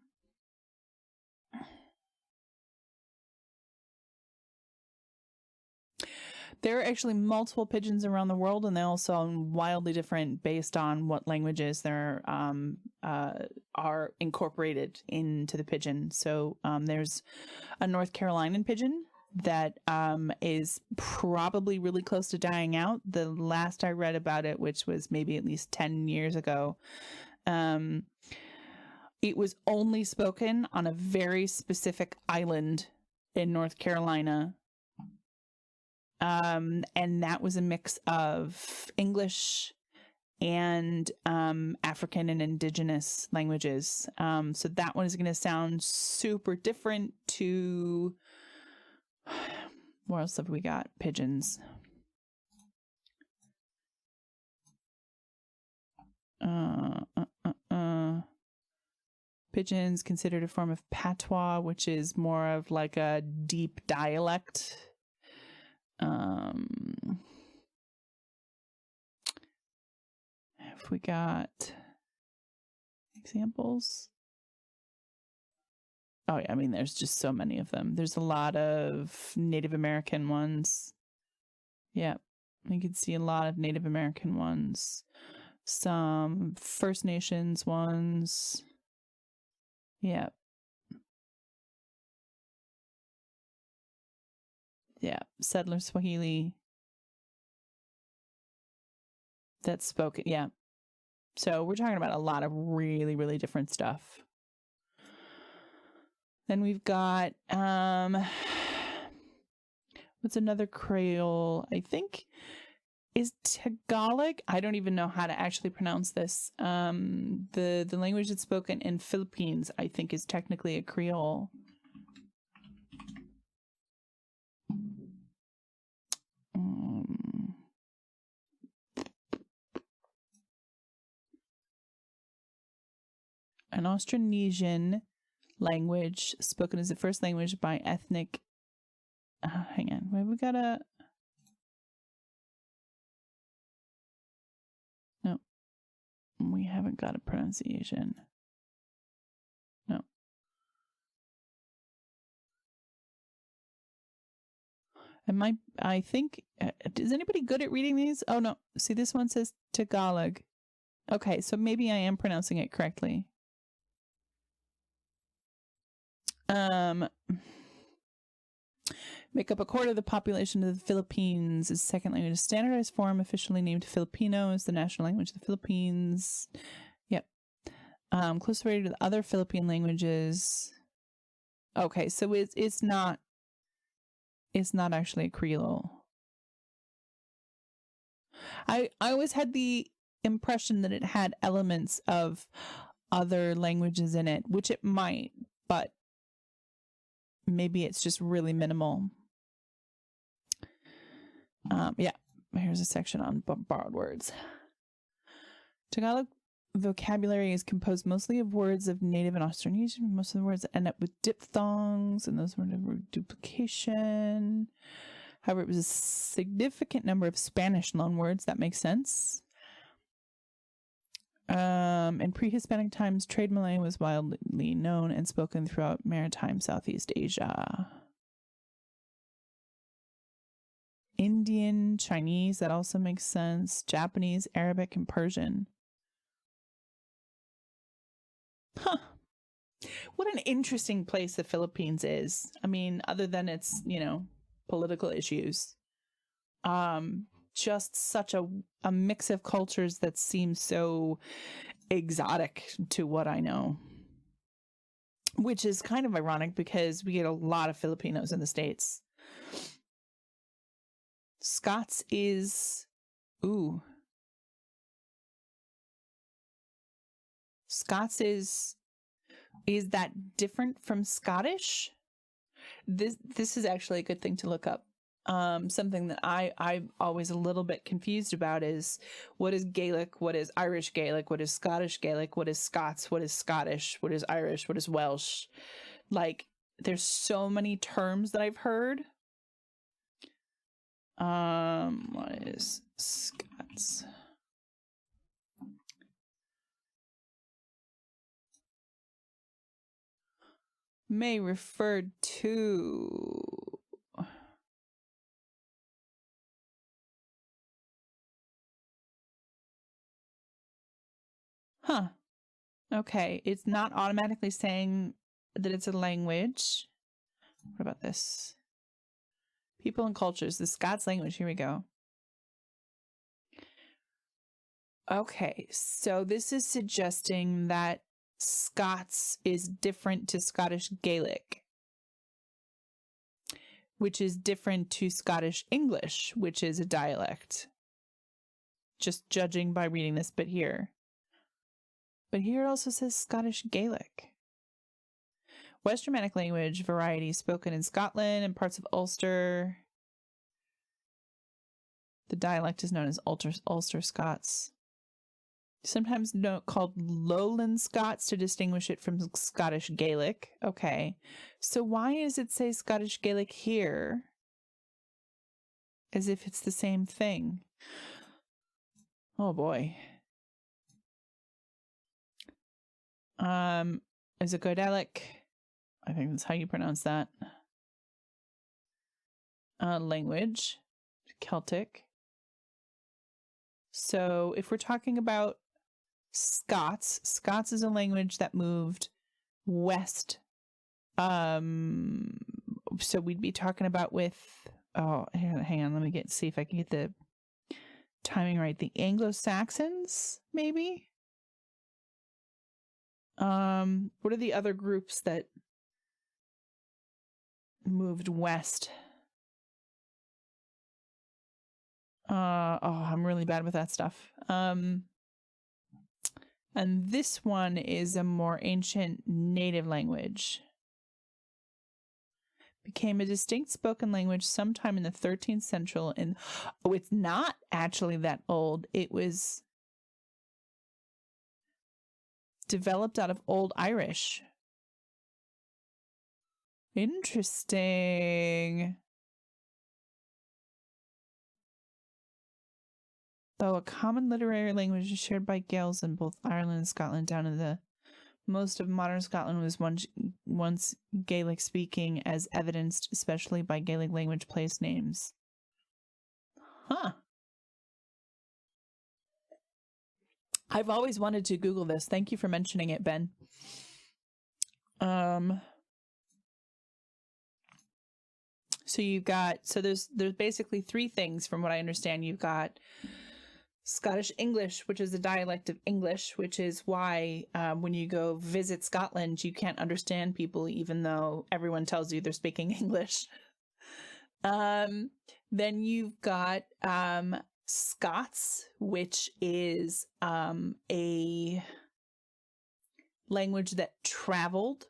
There are actually multiple Pigeons around the world, and they all sound wildly different based on what languages there are incorporated into the Pigeon. So there's a North Carolinian Pigeon that is probably really close to dying out. The last I read about it, which was maybe at least 10 years ago, it was only spoken on a very specific island in North Carolina. And that was a mix of English and African and indigenous languages. So that one is going to sound super different to, what else have we got? Pigeons. Pigeon's considered a form of patois, which is more of like a deep dialect. Have we got examples? Oh yeah, I mean, there's just so many of them. There's a lot of Native American ones. Yeah, you can see a lot of Native American ones. Some First Nations ones. Yeah. Yeah, settler Swahili. That's spoken. Yeah. So we're talking about a lot of really, really different stuff. Then we've got, what's another Creole? I think is Tagalog. I don't even know how to actually pronounce this. The language that's spoken in Philippines, I think, is technically a Creole. An Austronesian language spoken as the first language by ethnic. Hang on, we got a. No, we haven't got a pronunciation. No. I think, is anybody good at reading these? Oh no, see, this one says Tagalog. Okay, so maybe I am pronouncing it correctly. Make up a quarter of the population of the Philippines. Is second language. A standardized form, officially named Filipino, is the national language of the Philippines. Yep. Close related to the other Philippine languages. Okay, so it's not actually a Creole. I always had the impression that it had elements of other languages in it, which it might, but maybe it's just really minimal. Yeah, here's a section on borrowed words. Tagalog vocabulary is composed mostly of words of Native and Austronesian. Most of the words end up with diphthongs, and those words were duplication. However, it was a significant number of Spanish loanwords. That makes sense. In pre-Hispanic times, trade Malay was widely known and spoken throughout maritime Southeast Asia. Indian, Chinese, that also makes sense. Japanese, Arabic, and Persian. Huh. What an interesting place the Philippines is. I mean, other than its, political issues. Just such a mix of cultures that seems so exotic to what I know. Which is kind of ironic because we get a lot of Filipinos in the States. Scots is... Ooh. Scots is that different from Scottish? This is actually a good thing to look up. Something that I'm always a little bit confused about is what is Gaelic, what is Irish Gaelic, what is Scottish Gaelic, what is Scots, what is Scottish, what is Irish, what is Welsh. Like, there's so many terms that I've heard. What is Scots? May refer to... Huh. Okay. It's not automatically saying that it's a language. What about this? People and cultures. The Scots language. Here we go. Okay. So this is suggesting that Scots is different to Scottish Gaelic, which is different to Scottish English, which is a dialect. just judging by reading this bit here. But here it also says Scottish Gaelic. West Germanic language variety spoken in Scotland and parts of Ulster. The dialect is known as Ulster Scots. Sometimes called Lowland Scots to distinguish it from Scottish Gaelic. Okay. So why does it say Scottish Gaelic here? As if it's the same thing. Oh boy. Is it Gaelic? I think that's how you pronounce that. Language. Celtic. So if we're talking about Scots is a language that moved west. So we'd be talking about with, oh, hang on, let me see if I can get the timing right. The Anglo-Saxons, maybe? What are the other groups that moved west? I'm really bad with that stuff. And this one is a more ancient native language. Became a distinct spoken language sometime in the 13th century. And oh, it's not actually that old. It was developed out of Old Irish. Interesting. Though a common literary language is shared by Gaels in both Ireland and Scotland, down in the most of modern Scotland was once Gaelic speaking, as evidenced especially by Gaelic language place names. Huh. I've always wanted to Google this. Thank you for mentioning it, Ben. So you've got, so there's basically three things from what I understand. You've got Scottish English, which is a dialect of English, which is why when you go visit Scotland, you can't understand people, even though everyone tells you they're speaking English. Then you've got Scots, which is a language that traveled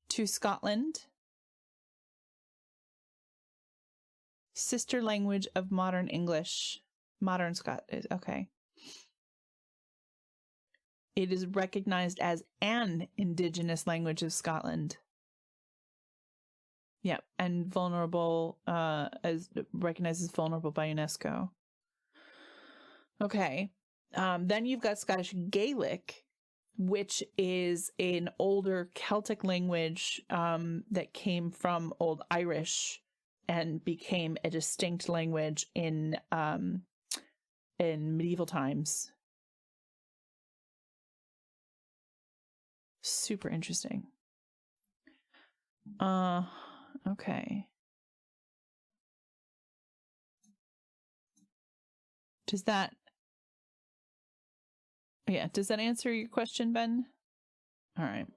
to Scotland. Sister language of modern English. Modern Scot is okay. It is recognized as an indigenous language of Scotland. Yep, and vulnerable, as recognized as vulnerable by UNESCO. Okay, then you've got Scottish Gaelic, which is an older Celtic language that came from Old Irish and became a distinct language in medieval times. Super interesting. Okay. Does that answer your question, Ben? All right.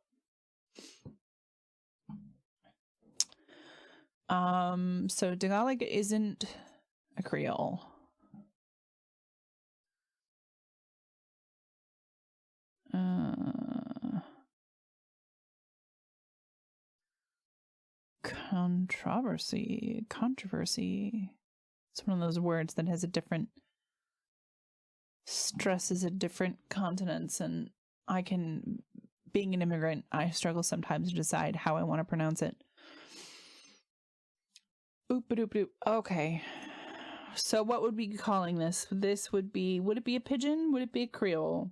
So Gaelic isn't a Creole. Controversy. It's one of those words that has stresses at different continents, and being an immigrant, I struggle sometimes to decide how I want to pronounce it. Oop-a-doop-doop. Okay. So what would we be calling this? Would it be a pigeon? Would it be a Creole?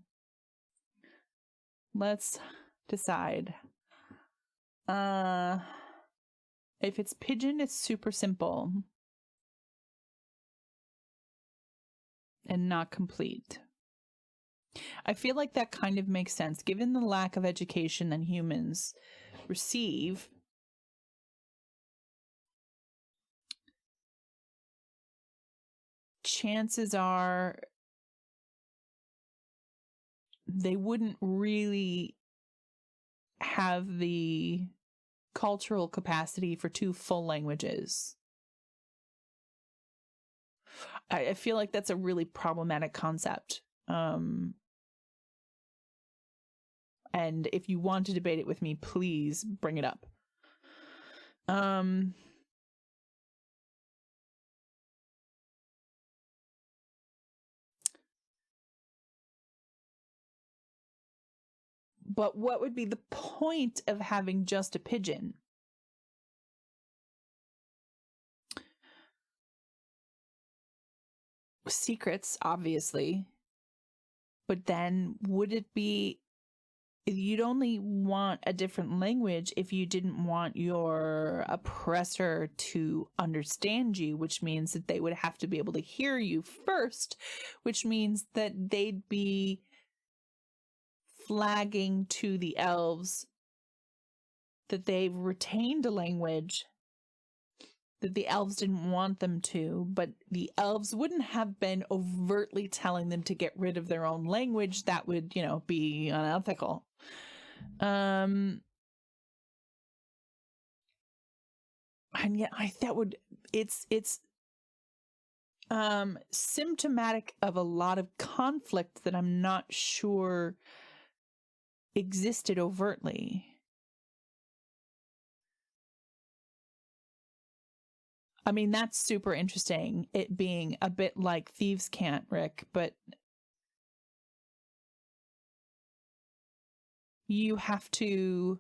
Let's decide. If it's pigeon, it's super simple and not complete. I feel like that kind of makes sense given the lack of education that humans receive. Chances are they wouldn't really have the cultural capacity for two full languages. I feel like that's a really problematic concept. And if you want to debate it with me, please bring it up. But what would be the point of having just a pigeon? Secrets, obviously. But then would it be, you'd only want a different language if you didn't want your oppressor to understand you, which means that they would have to be able to hear you first, which means that they'd be flagging to the elves that they've retained a language that the elves didn't want them to, but the elves wouldn't have been overtly telling them to get rid of their own language. That would, you know, be unethical. And yet it's symptomatic of a lot of conflict that I'm not sure existed overtly. I mean, that's super interesting, it being a bit like Thieves' Cant, Rick, but you have to,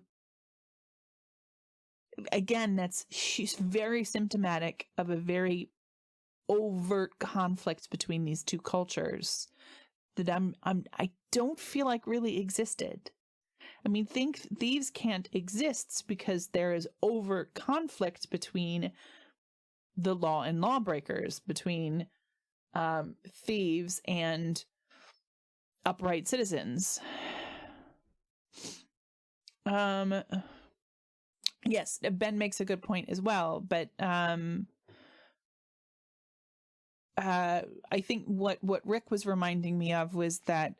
again, that's very symptomatic of a very overt conflict between these two cultures that I don't feel like really existed. I mean, Thieves' Cant exists because there is overt conflict between the law and lawbreakers, between thieves and upright citizens. Yes, Ben makes a good point as well, but I think what Rick was reminding me of was that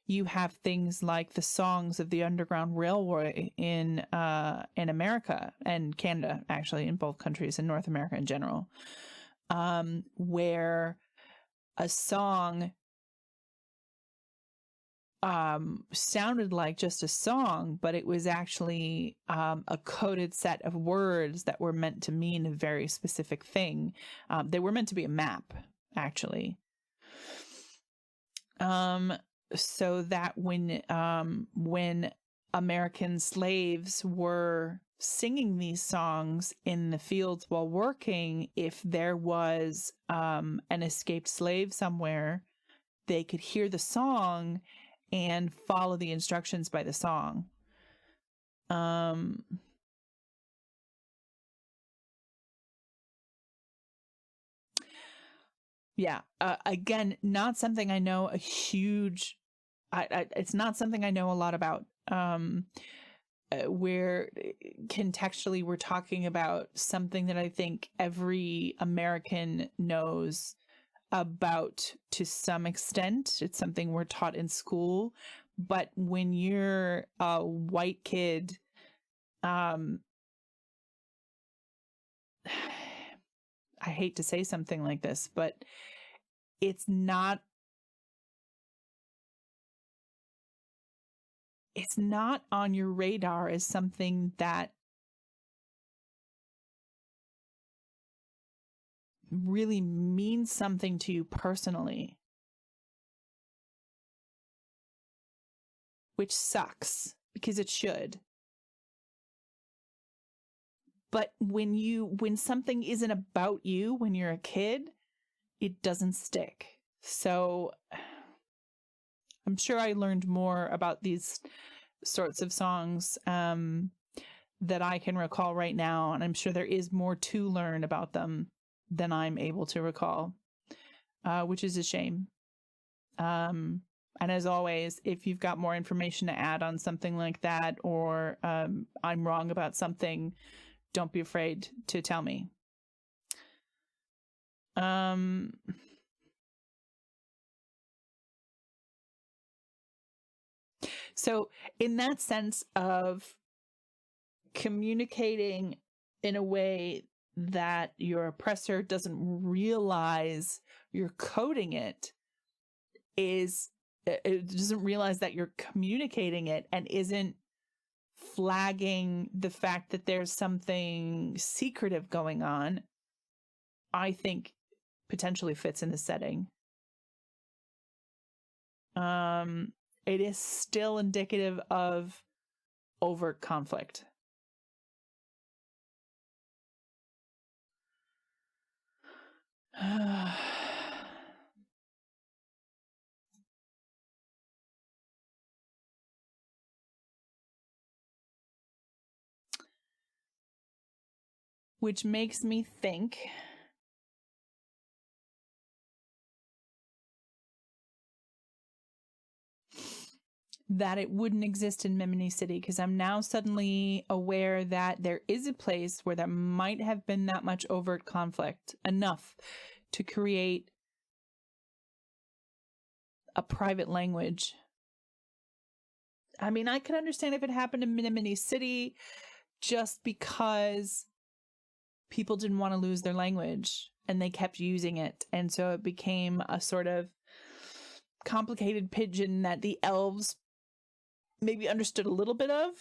you have things like the songs of the Underground Railway in America and Canada, actually, in both countries, in North America in general, where a song sounded like just a song, but it was actually a coded set of words that were meant to mean a very specific thing. They were meant to be a map, actually. So that when American slaves were singing these songs in the fields while working, if there was an escaped slave somewhere, they could hear the song and follow the instructions by the song. Yeah. Again, not something I know a huge. It's not something I know a lot about. Where contextually we're talking about something that I think every American knows about to some extent. It's something we're taught in school, but when you're a white kid, I hate to say something like this, but it's not on your radar as something that really means something to you personally, which sucks because it should. But when something isn't about you when you're a kid, it doesn't stick. So I'm sure I learned more about these sorts of songs that I can recall right now, and I'm sure there is more to learn about them than I'm able to recall, which is a shame. And as always, if you've got more information to add on something like that, or I'm wrong about something, don't be afraid to tell me. So in that sense of communicating in a way that your oppressor doesn't realize you're coding it, it doesn't realize that you're communicating it and isn't flagging the fact that there's something secretive going on, I think potentially fits in the setting. It is still indicative of overt conflict. Which makes me think that it wouldn't exist in Miminey City, because I'm now suddenly aware that there is a place where there might have been that much overt conflict, enough to create a private language. I mean, I could understand if it happened in Miminey City just because people didn't want to lose their language and they kept using it. And so it became a sort of complicated Pigeon that the elves maybe understood a little bit of.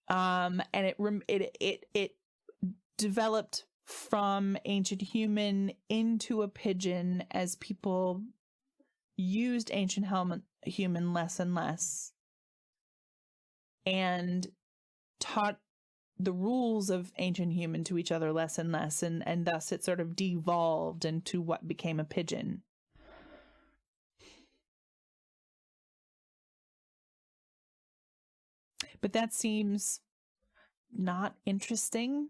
And it developed from ancient human into a Pigeon as people used ancient human less and less, and taught the rules of ancient human to each other less and less, and thus it sort of devolved into what became a Pigeon. But that seems not interesting.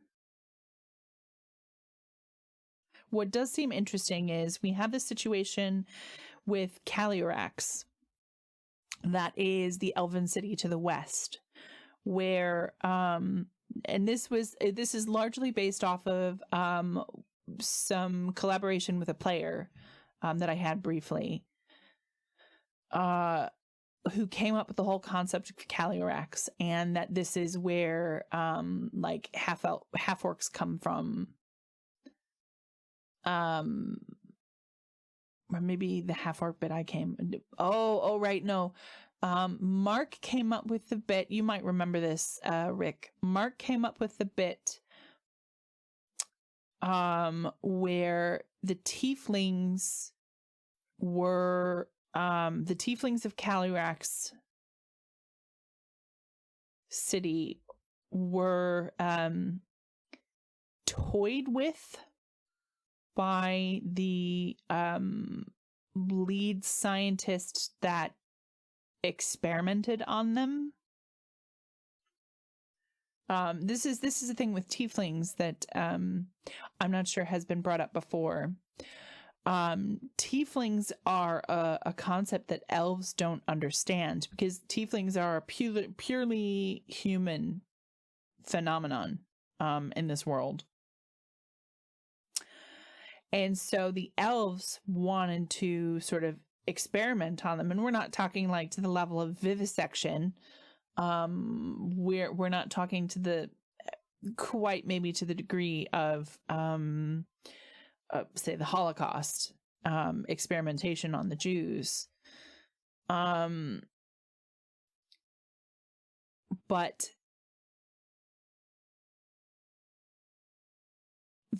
What does seem interesting is we have this situation with Calyrax, that is the elven city to the west, where and this is largely based off of some collaboration with a player that I had briefly, who came up with the whole concept of Calyrax, and that this is where like half orcs come from, or maybe the half orc bit I came. Oh right, no. Mark came up with the bit. You might remember this, Rick. Mark came up with the bit where the tieflings were the tieflings of Calyrax City were toyed with by the lead scientist that experimented on them. This is the thing with tieflings that I'm not sure has been brought up before. Tieflings are a concept that elves don't understand, because tieflings are a purely human phenomenon in this world. And so the elves wanted to sort of experiment on them, and we're not talking like to the level of vivisection. We're not talking to the quite maybe to the degree of say the Holocaust experimentation on the Jews, but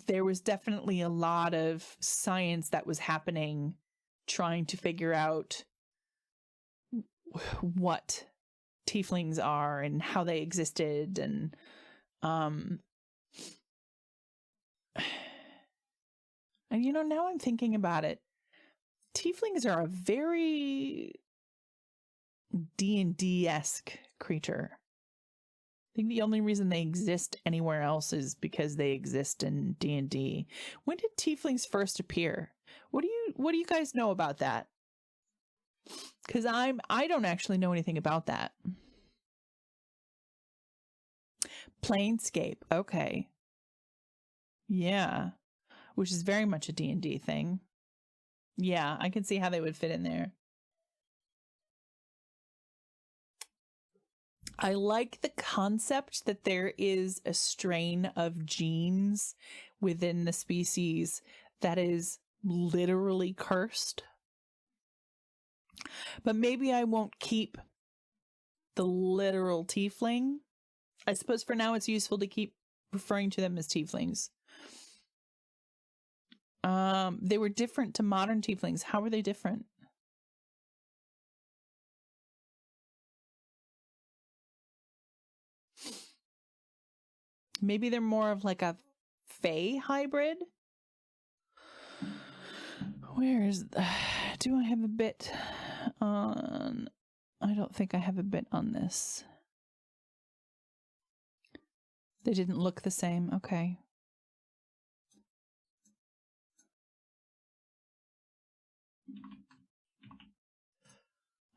there was definitely a lot of science that was happening trying to figure out what tieflings are and how they existed, and you know, now I'm thinking about it, tieflings are a very D&D-esque creature. I think the only reason they exist anywhere else is because they exist in D&D. When did tieflings first appear? What do you guys know about that? Because I don't actually know anything about that. Planescape, okay. Yeah. Which is very much a D&D thing. Yeah, I can see how they would fit in there. I like the concept that there is a strain of genes within the species that is literally cursed. But maybe I won't keep the literal tiefling. I suppose for now it's useful to keep referring to them as tieflings. They were different to modern tieflings. How were they different? Maybe they're more of like a fae hybrid. Where is... do I have a bit on... I don't think I have a bit on this. They didn't look the same. Okay.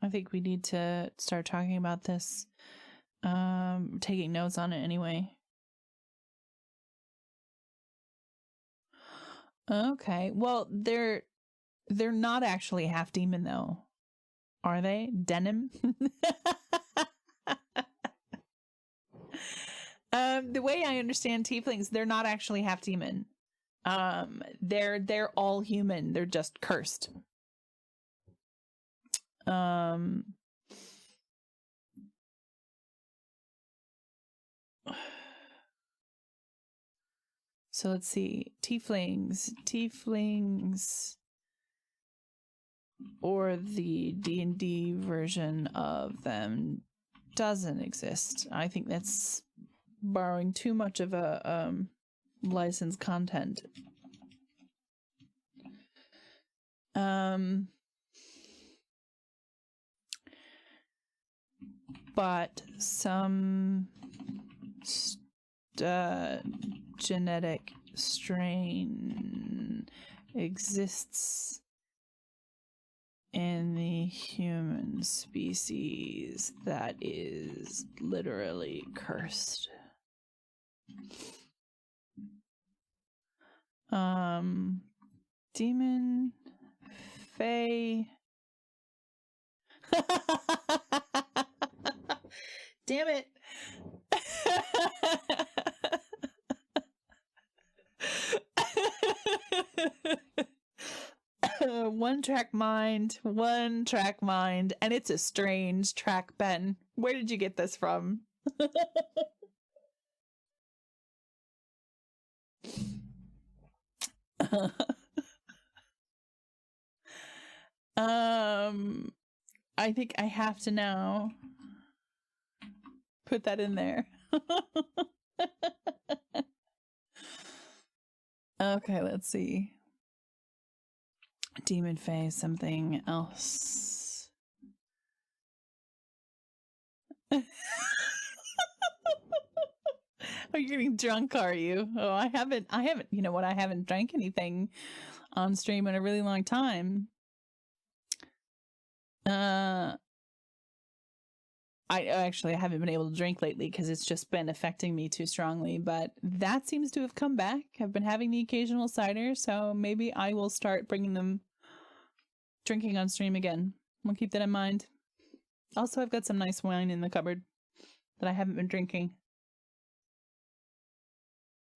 I think we need to start talking about this. Taking notes on it anyway. Okay. Well, they're not actually half demon though. Are they? Denim? The way I understand tieflings, they're not actually half demon. They're all human. They're just cursed. So let's see. Tieflings, or the D&D version of them doesn't exist. I think that's borrowing too much of a licensed content. But some genetic strain exists in the human species that is literally cursed. Demon, fae. Damn it. One track mind, and it's a strange track, Ben. Where did you get this from? I think I have to now put that in there. Okay, let's see. Demon fae, something else. Are you getting drunk, are you? Oh, I haven't, you know what? I haven't drank anything on stream in a really long time. I haven't been able to drink lately because it's just been affecting me too strongly, but that seems to have come back. I've been having the occasional cider, so maybe I will start bringing them drinking on stream again. I'll keep that in mind. Also, I've got some nice wine in the cupboard that I haven't been drinking.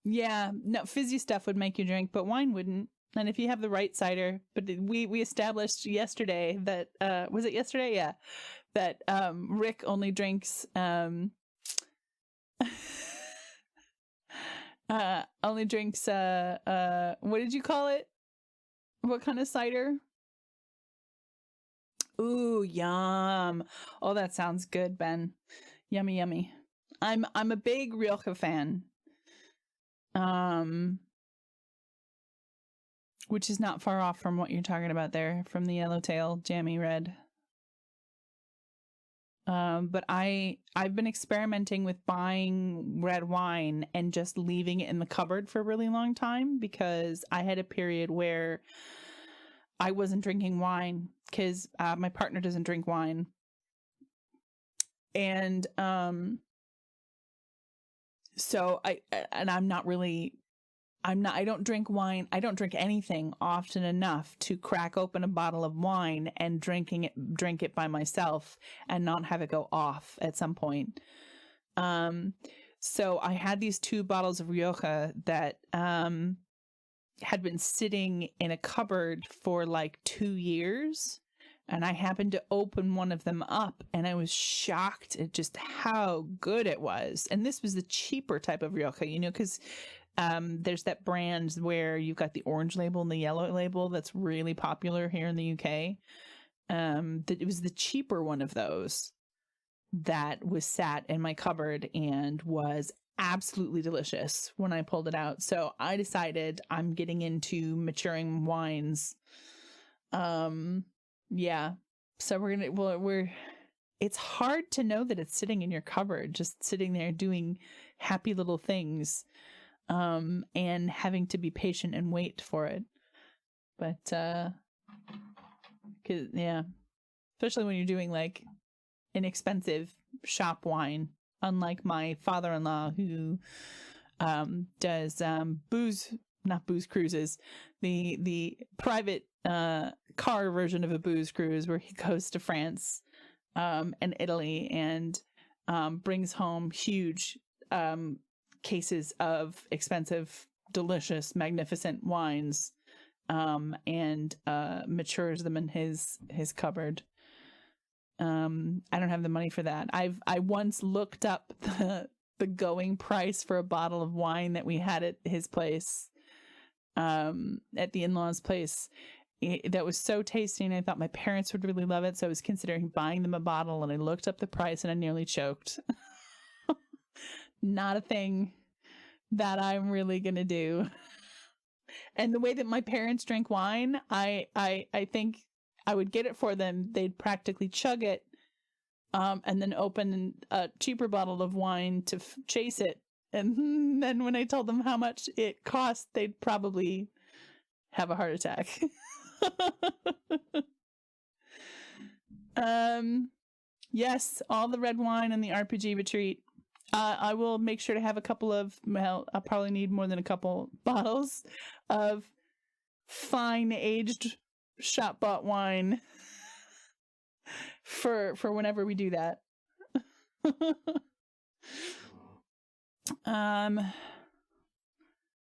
Yeah, no, fizzy stuff would make you drink, but wine wouldn't. And if you have the right cider, but we established yesterday that, was it yesterday? Yeah. That Rick only drinks what did you call it? What kind of cider? Ooh, yum. Oh, that sounds good, Ben. Yummy, yummy. I'm a big Rioja fan. Which is not far off from what you're talking about there, from the Yellowtail Jammy Red. But I've been experimenting with buying red wine and just leaving it in the cupboard for a really long time because I had a period where I wasn't drinking wine because my partner doesn't drink wine. And so I'm not really I don't drink wine. I don't drink anything often enough to crack open a bottle of wine and drink it by myself and not have it go off at some point. So I had these 2 bottles of Rioja that had been sitting in a cupboard for like 2 years, and I happened to open one of them up and I was shocked at just how good it was. And this was the cheaper type of Rioja, you know, because there's that brand where you've got the orange label and the yellow label that's really popular here in the UK. It was the cheaper one of those that was sat in my cupboard and was absolutely delicious when I pulled it out. So I decided I'm getting into maturing wines. Yeah. So it's hard to know that it's sitting in your cupboard, just sitting there doing happy little things, and having to be patient and wait for it. But, 'cause, yeah, especially when you're doing like inexpensive shop wine, unlike my father-in-law who does not booze cruises, the private car version of a booze cruise where he goes to France and Italy and brings home huge cases of expensive, delicious, magnificent wines and matures them in his cupboard. I don't have the money for that. I once looked up the going price for a bottle of wine that we had at his place, at the in-laws' place. That was so tasty, and I thought my parents would really love it. So I was considering buying them a bottle, and I looked up the price, and I nearly choked. Not a thing that I'm really gonna do. And the way that my parents drink wine, I think I would get it for them. They'd practically chug it, and then open a cheaper bottle of wine to chase it. And then when I told them how much it cost, they'd probably have a heart attack. Yes, all the red wine and the RPG retreat. I will make sure to have a couple of, well, I'll probably need more than a couple bottles of fine aged shop bought wine for whenever we do that.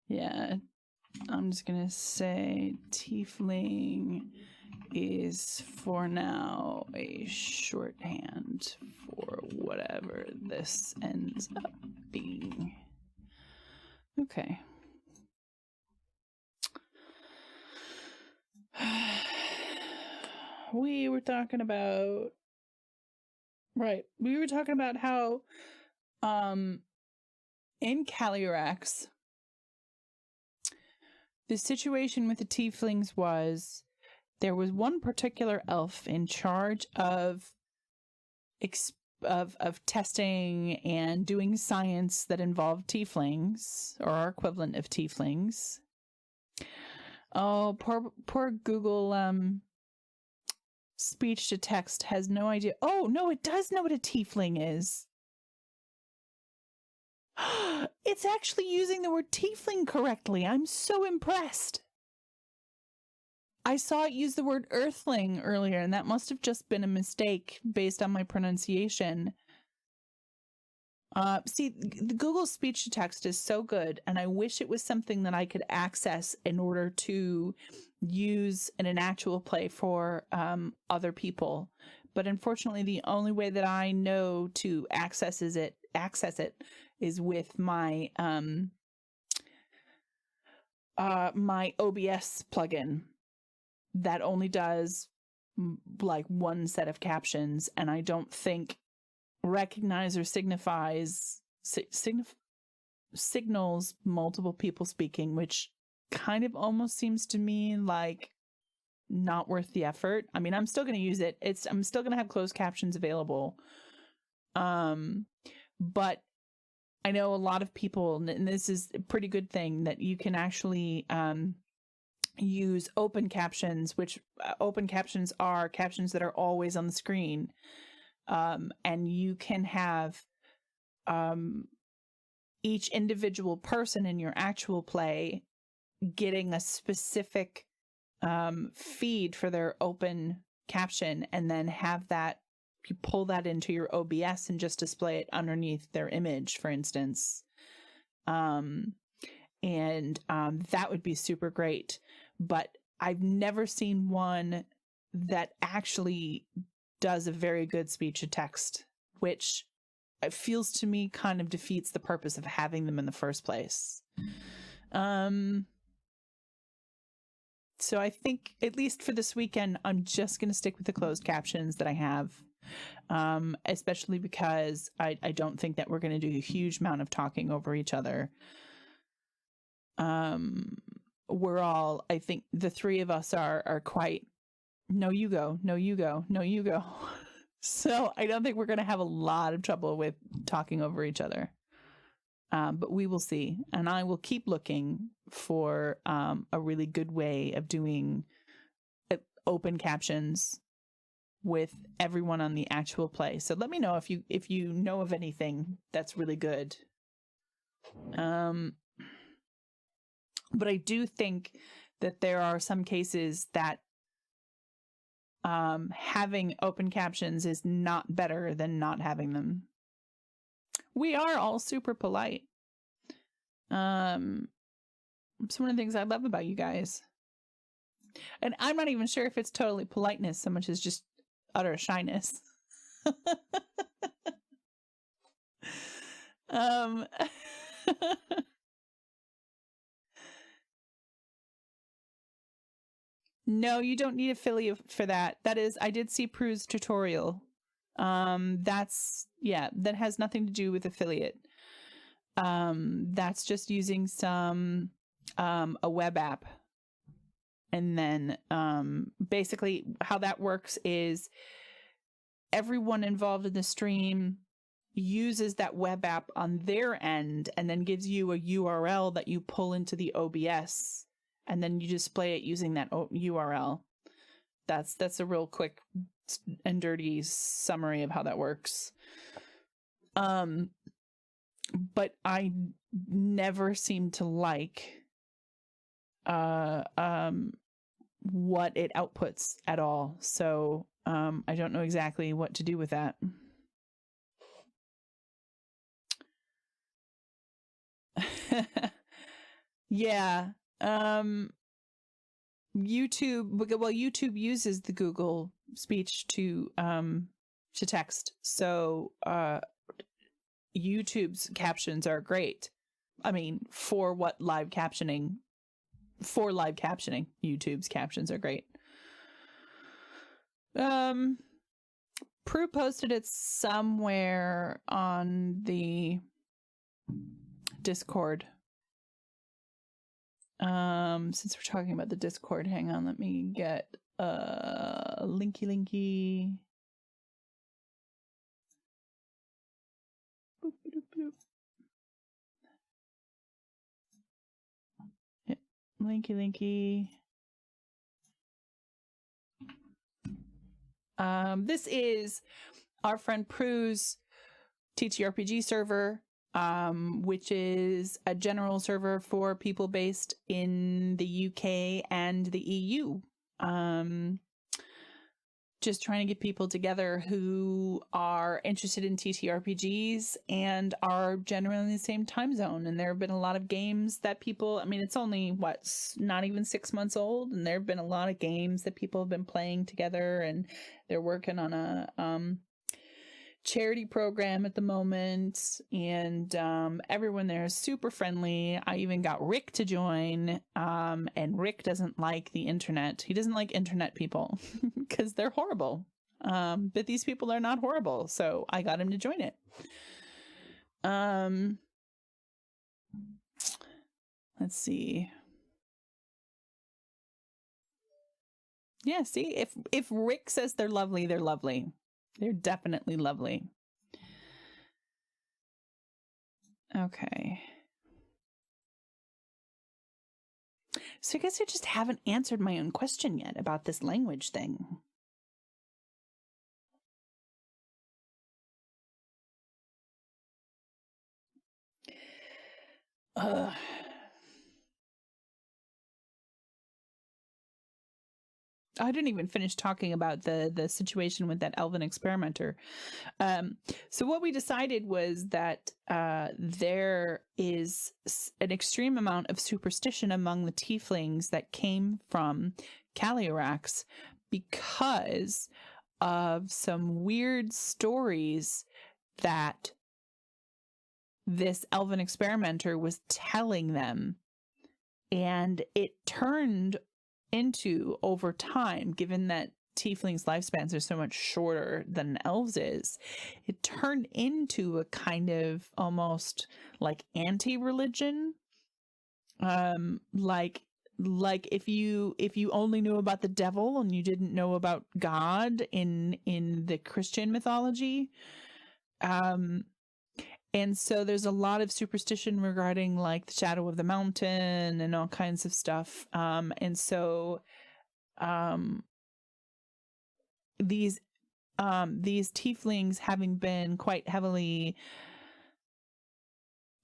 Yeah, I'm just gonna say tiefling is for now a shorthand for whatever this ends up being. Okay. We were talking about how in Calyrax the situation with the tieflings was there was one particular elf in charge of testing and doing science that involved tieflings or our equivalent of tieflings. Oh, poor Google speech to text has no idea. Oh, no, it does know what a tiefling is. It's actually using the word tiefling correctly. I'm so impressed. I saw it use the word earthling earlier, and that must have just been a mistake based on my pronunciation. See, the Google speech to text is so good, and I wish it was something that I could access in order to use in an actual play for other people. But unfortunately, the only way that I know to access it is with my my OBS plugin that only does like one set of captions, and I don't think recognize or signals multiple people speaking, which kind of almost seems to me like not worth the effort. I mean, I'm still going to use it. I'm still going to have closed captions available. But I know a lot of people, and this is a pretty good thing, that you can actually use open captions, which open captions are captions that are always on the screen. And you can have each individual person in your actual play getting a specific feed for their open caption, and then have that, you pull that into your OBS and just display it underneath their image, for instance. That would be super great. But I've never seen one that actually does a very good speech to text, which it feels to me kind of defeats the purpose of having them in the first place. So I think, at least for this weekend, I'm just going to stick with the closed captions that I have, especially because I don't think that we're going to do a huge amount of talking over each other. We're all, I think the three of us are quite, no, you go, no, you go, no, you go. So I don't think we're going to have a lot of trouble with talking over each other. But we will see. And I will keep looking for a really good way of doing open captions with everyone on the actual play. So let me know if you know of anything that's really good. But I do think that there are some cases that having open captions is not better than not having them. We are all super polite. It's one of the things I love about you guys. And I'm not even sure if it's totally politeness so much as just utter shyness. No, you don't need affiliate for that. That is, I did see Prue's tutorial. That has nothing to do with affiliate. That's just using some a web app. And then basically how that works is everyone involved in the stream uses that web app on their end and then gives you a URL that you pull into the OBS, and then you display it using that URL. That's a real quick and dirty summary of how that works. But I never seem to like what it outputs at all. So I don't know exactly what to do with that. Yeah. YouTube uses the Google speech to text. So YouTube's captions are great. I mean, for live captioning, YouTube's captions are great. Prue posted it somewhere on the Discord. Since we're talking about the Discord, hang on, let me get linky. Boop, boop, boop. Yeah, linky. This is our friend Prue's ttrpg server, which is a general server for people based in the UK and the EU. Just trying to get people together who are interested in TTRPGs and are generally in the same time zone. And there have been a lot of games that people, I mean, it's only not even 6 months old, and there have been a lot of games that people have been playing together, and they're working on a charity program at the moment, and everyone there is super friendly. I even got Rick to join, and Rick doesn't like the internet. He doesn't like internet people because they're horrible, but these people are not horrible, so I got him to join it. Let's see. Yeah, see, if Rick says they're lovely, they're lovely. They're definitely lovely. Okay. So I guess I just haven't answered my own question yet about this language thing. I didn't even finish talking about the situation with that elven experimenter. So what we decided was that there is an extreme amount of superstition among the tieflings that came from Calyrax because of some weird stories that this elven experimenter was telling them. And it turned into, over time, given that tieflings' lifespans are so much shorter than elves is, it turned into a kind of almost like anti-religion. Like if you only knew about the devil and you didn't know about God in the Christian mythology. And so there's a lot of superstition regarding like the shadow of the mountain and all kinds of stuff. And so these tieflings, having been quite heavily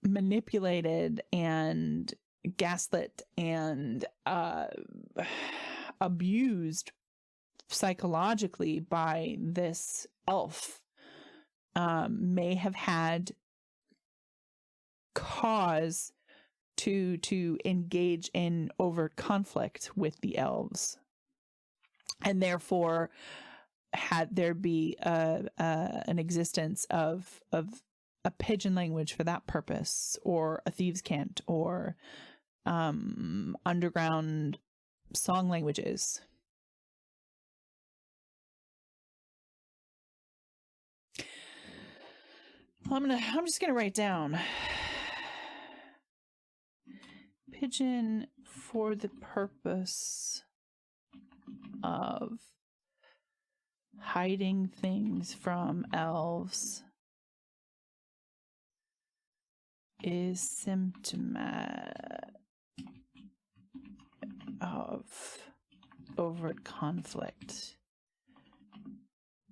manipulated and gaslit and abused psychologically by this elf, may have had cause to engage in overt conflict with the elves, and therefore had there be an existence of a pigeon language for that purpose, or a thieves' cant, or underground song languages. I'm just gonna write down pigeon for the purpose of hiding things from elves is symptomatic of overt conflict,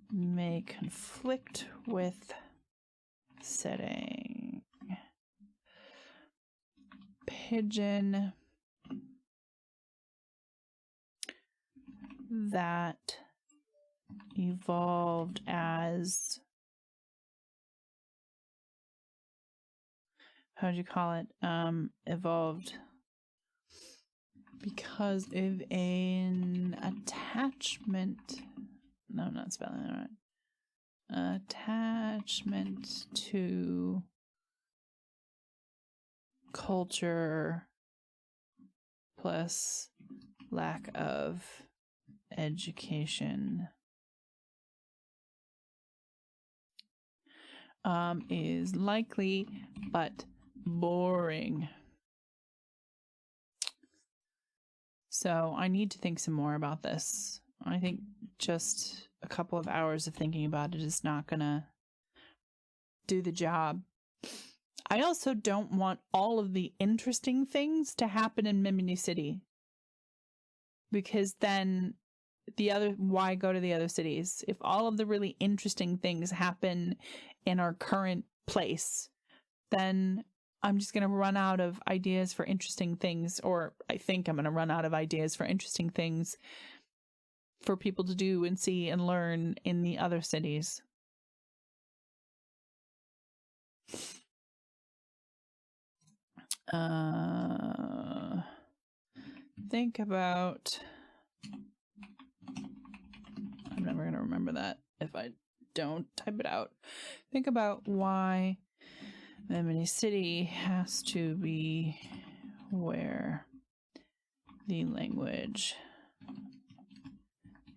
may conflict with setting. Pigeon that evolved as, how'd you call it? Evolved because of an attachment. No, I'm not spelling that right. Attachment to culture plus lack of education is likely but boring. So I need to think some more about this. I think just a couple of hours of thinking about it is not gonna do the job. I also don't want all of the interesting things to happen in Miminey City, because then why go to the other cities? If all of the really interesting things happen in our current place, then I'm just going to run out of ideas for interesting things, or I think I'm going to run out of ideas for interesting things for people to do and see and learn in the other cities. Think about, I'm never going to remember that if I don't type it out. Think about why Miminey City has to be where the language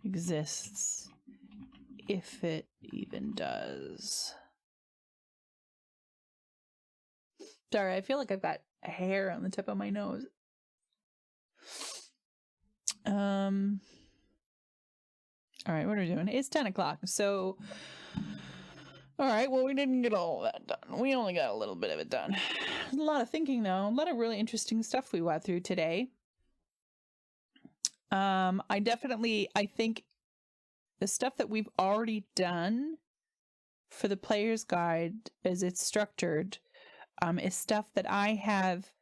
exists, if it even does. Sorry, I feel like I've got hair on the tip of my nose. All right, what are we doing? It's 10 o'clock. So, all right, well, we didn't get all of that done. We only got a little bit of it done. A lot of thinking, though. A lot of really interesting stuff we went through today. I think the stuff that we've already done for the player's guide as it's structured, is stuff that I have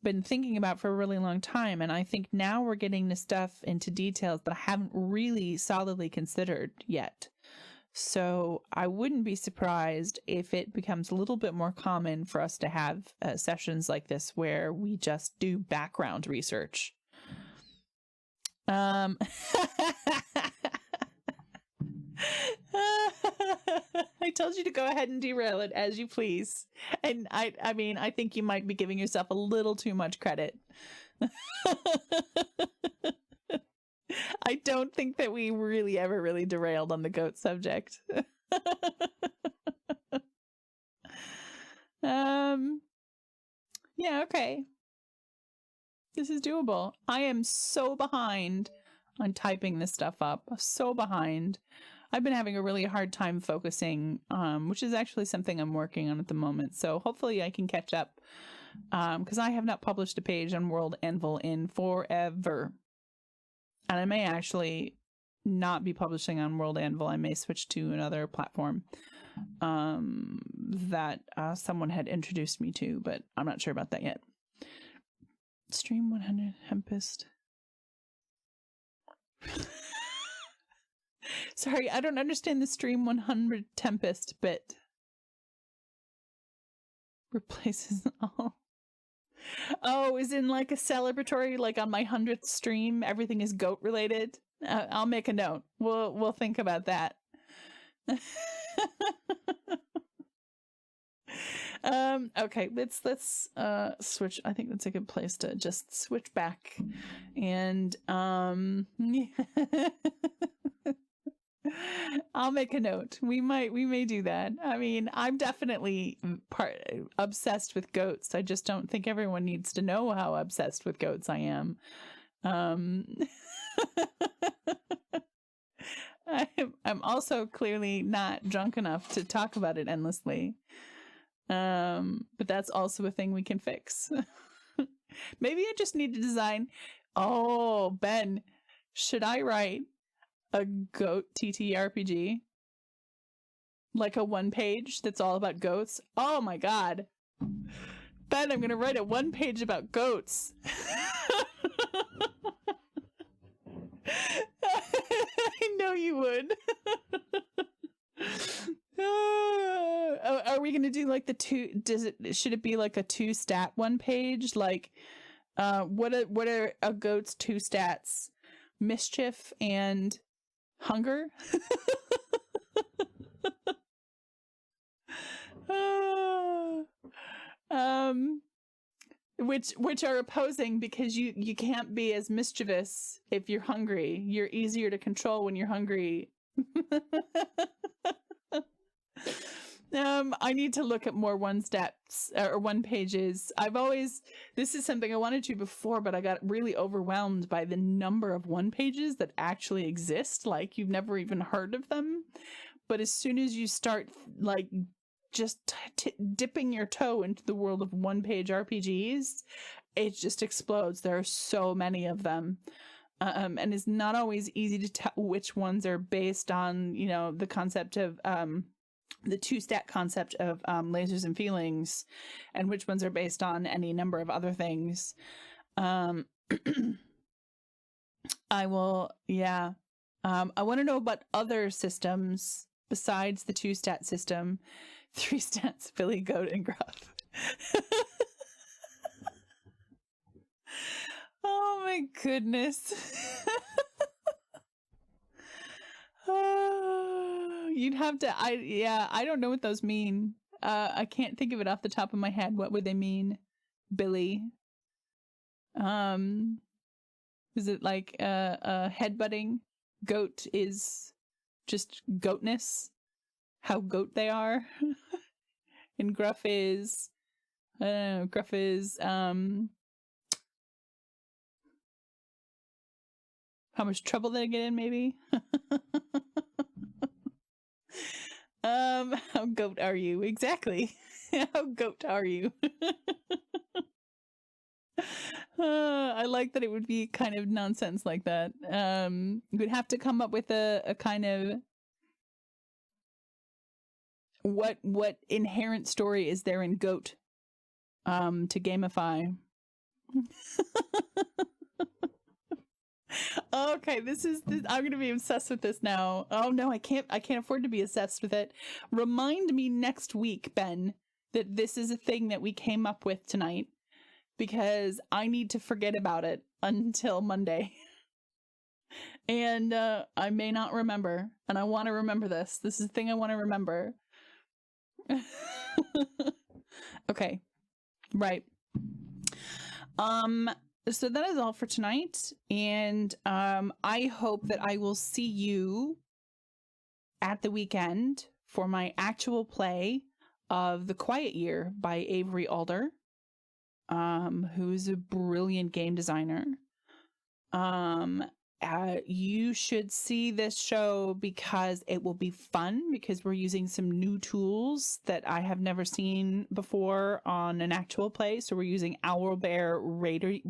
been thinking about for a really long time. And I think now we're getting to stuff into details that I haven't really solidly considered yet. So I wouldn't be surprised if it becomes a little bit more common for us to have sessions like this where we just do background research. I told you to go ahead and derail it as you please. And I mean, I think you might be giving yourself a little too much credit. I don't think that we really ever really derailed on the goat subject. Yeah, okay. This is doable. I am so behind on typing this stuff up. So behind. I've been having a really hard time focusing, which is actually something I'm working on at the moment. So hopefully I can catch up, because I have not published a page on World Anvil in forever. And I may actually not be publishing on World Anvil. I may switch to another platform that someone had introduced me to, but I'm not sure about that yet. Stream 100 Tempest. Sorry, I don't understand the Stream 100 Tempest bit. Replaces all. Oh, is in like a celebratory, like on my 100th stream, everything is goat related. I'll make a note. We'll think about that. Okay, let's switch. I think that's a good place to just switch back and I'll make a note. We may do that. I mean, I'm definitely obsessed with goats. I just don't think everyone needs to know how obsessed with goats I am. I'm also clearly not drunk enough to talk about it endlessly. But that's also a thing we can fix. Maybe I just need to design. Oh, Ben, should I write a goat ttrpg? Like a 1-page that's all about goats? Oh my god. Ben, I'm gonna write a 1-page about goats. I know you would. Are we gonna do like the two? Should it be like a 2-stat 1-page? Like, what are a goat's 2 stats? Mischief and hunger. Which are opposing, because you can't be as mischievous if you're hungry. You're easier to control when you're hungry. I need to look at more 1-stats or 1-pages. This is something I wanted to before, but I got really overwhelmed by the number of 1-pages that actually exist. Like, you've never even heard of them. But as soon as you start like just dipping your toe into the world of 1-page RPGs, it just explodes. There are so many of them. And it's not always easy to tell which ones are based on, the concept of the 2-stat concept of lasers and feelings, and which ones are based on any number of other things. I want to know about other systems besides the 2-stat system. 3 stats, Billy, Goat, and Gruff. Oh my goodness. You'd have to, I don't know what those mean. I can't think of it off the top of my head. What would they mean, Billy? Is it like headbutting? Goat is just goatness, how goat they are. And Gruff is, I don't know, Gruff is how much trouble they get in, maybe. How goat are you? Exactly. How goat are you? I like that it would be kind of nonsense like that. We'd have to come up with a kind of what inherent story is there in goat to gamify. Okay, this I'm gonna be obsessed with this now. Oh no, I can't afford to be obsessed with it. Remind me next week, Ben, that this is a thing that we came up with tonight, because I need to forget about it until Monday. And I may not remember, and I want to remember this. This is the thing I want to remember. Okay. Right. So that is all for tonight, and I hope that I will see you at the weekend for my actual play of The Quiet Year by Avery Alder, who's a brilliant game designer. You should see this show because it will be fun, because we're using some new tools that I have never seen before on an actual play. So we're using Owlbear Radio,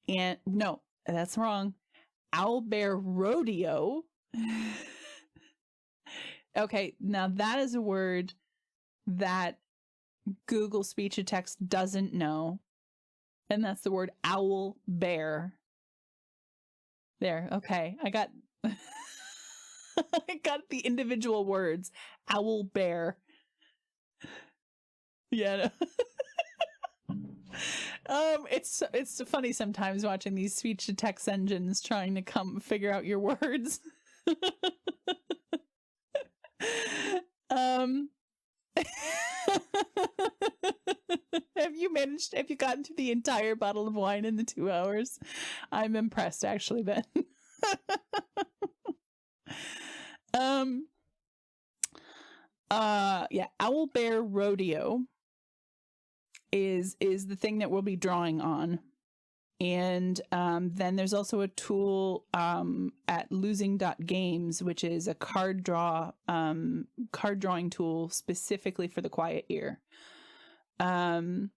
and no, that's wrong. Owlbear Rodeo. Okay, now that is a word that Google speech to text doesn't know. And that's the word owl bear. There, okay. I got I got the individual words. Owl bear. Yeah. No. It's funny sometimes watching these speech to text engines trying to figure out your words. Have you gotten through the entire bottle of wine in the 2 hours? I'm impressed, actually, Ben. Yeah, Owlbear Rodeo is the thing that we'll be drawing on. And then there's also a tool at losing.games, which is a card drawing tool specifically for The Quiet Year. And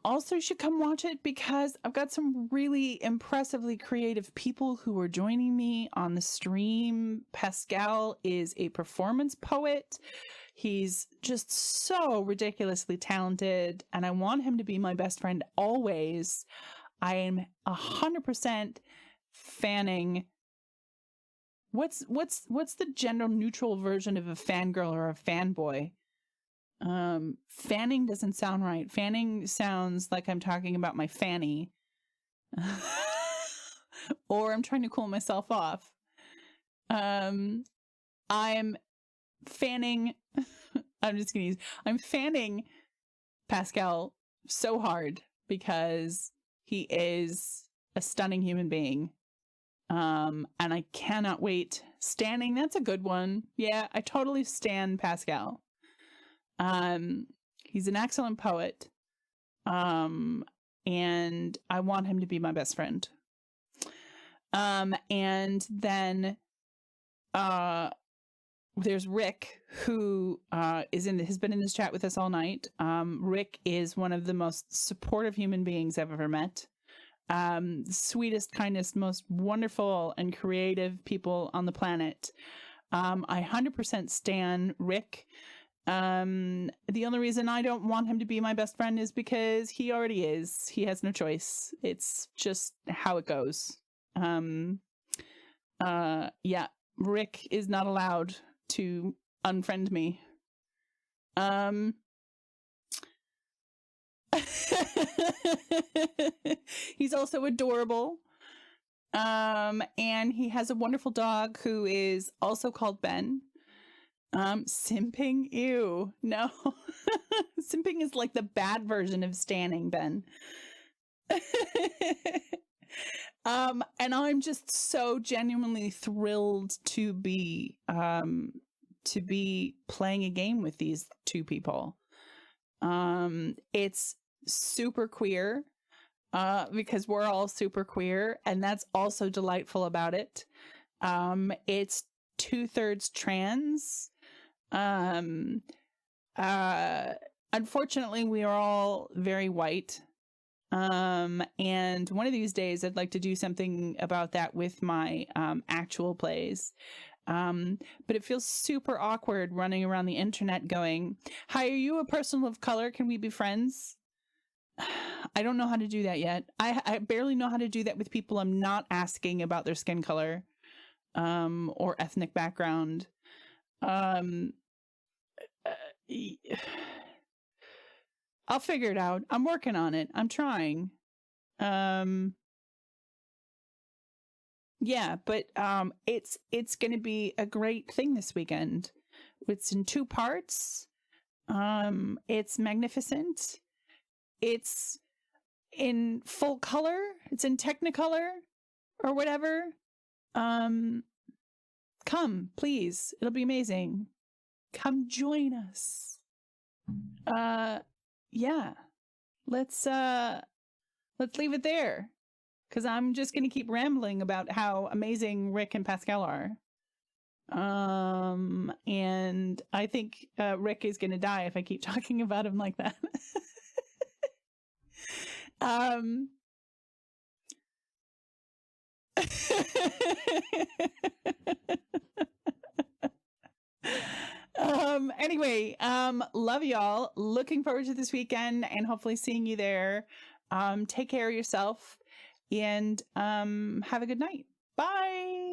also you should come watch it, because I've got some really impressively creative people who are joining me on the stream. Pascal is a performance poet. He's just so ridiculously talented, and I want him to be my best friend always. I am 100% fanning. What's the gender neutral version of a fangirl or a fanboy? Fanning doesn't sound right. Fanning sounds like I'm talking about my fanny. Or I'm trying to cool myself off. I'm fanning I'm fanning Pascal so hard because he is a stunning human being. And I cannot wait. Standing, that's a good one. Yeah, I totally stan Pascal. He's an excellent poet. And I want him to be my best friend. And then there's Rick, who has been in this chat with us all night. Rick is one of the most supportive human beings I've ever met. Sweetest, kindest, most wonderful and creative people on the planet. I 100% stan Rick. The only reason I don't want him to be my best friend is because he already is. He has no choice. It's just how it goes. Yeah, Rick is not allowed to unfriend me. He's also adorable. And he has a wonderful dog who is also called Ben. Simping? Ew. No. Simping is like the bad version of standing, Ben. And I'm just so genuinely thrilled to be playing a game with these two people. It's super queer, because we're all super queer, and that's also delightful about it. It's 2/3 trans. Unfortunately, we are all very white. And one of these days I'd like to do something about that with my actual plays. But it feels super awkward running around the internet going, "Hi, are you a person of color? Can we be friends?" I don't know how to do that yet. I barely know how to do that with people I'm not asking about their skin color, or ethnic background. I'll figure it out. I'm working on it. I'm trying. Yeah, but it's going to be a great thing this weekend. It's in 2 parts. It's magnificent. It's in full color. It's in Technicolor or whatever. Come, please. It'll be amazing. Come join us. Yeah. Let's leave it there. Because I'm just going to keep rambling about how amazing Rick and Pascal are. And I think Rick is going to die if I keep talking about him like that. Anyway, love y'all. Looking forward to this weekend and hopefully seeing you there. Take care of yourself and have a good night. Bye.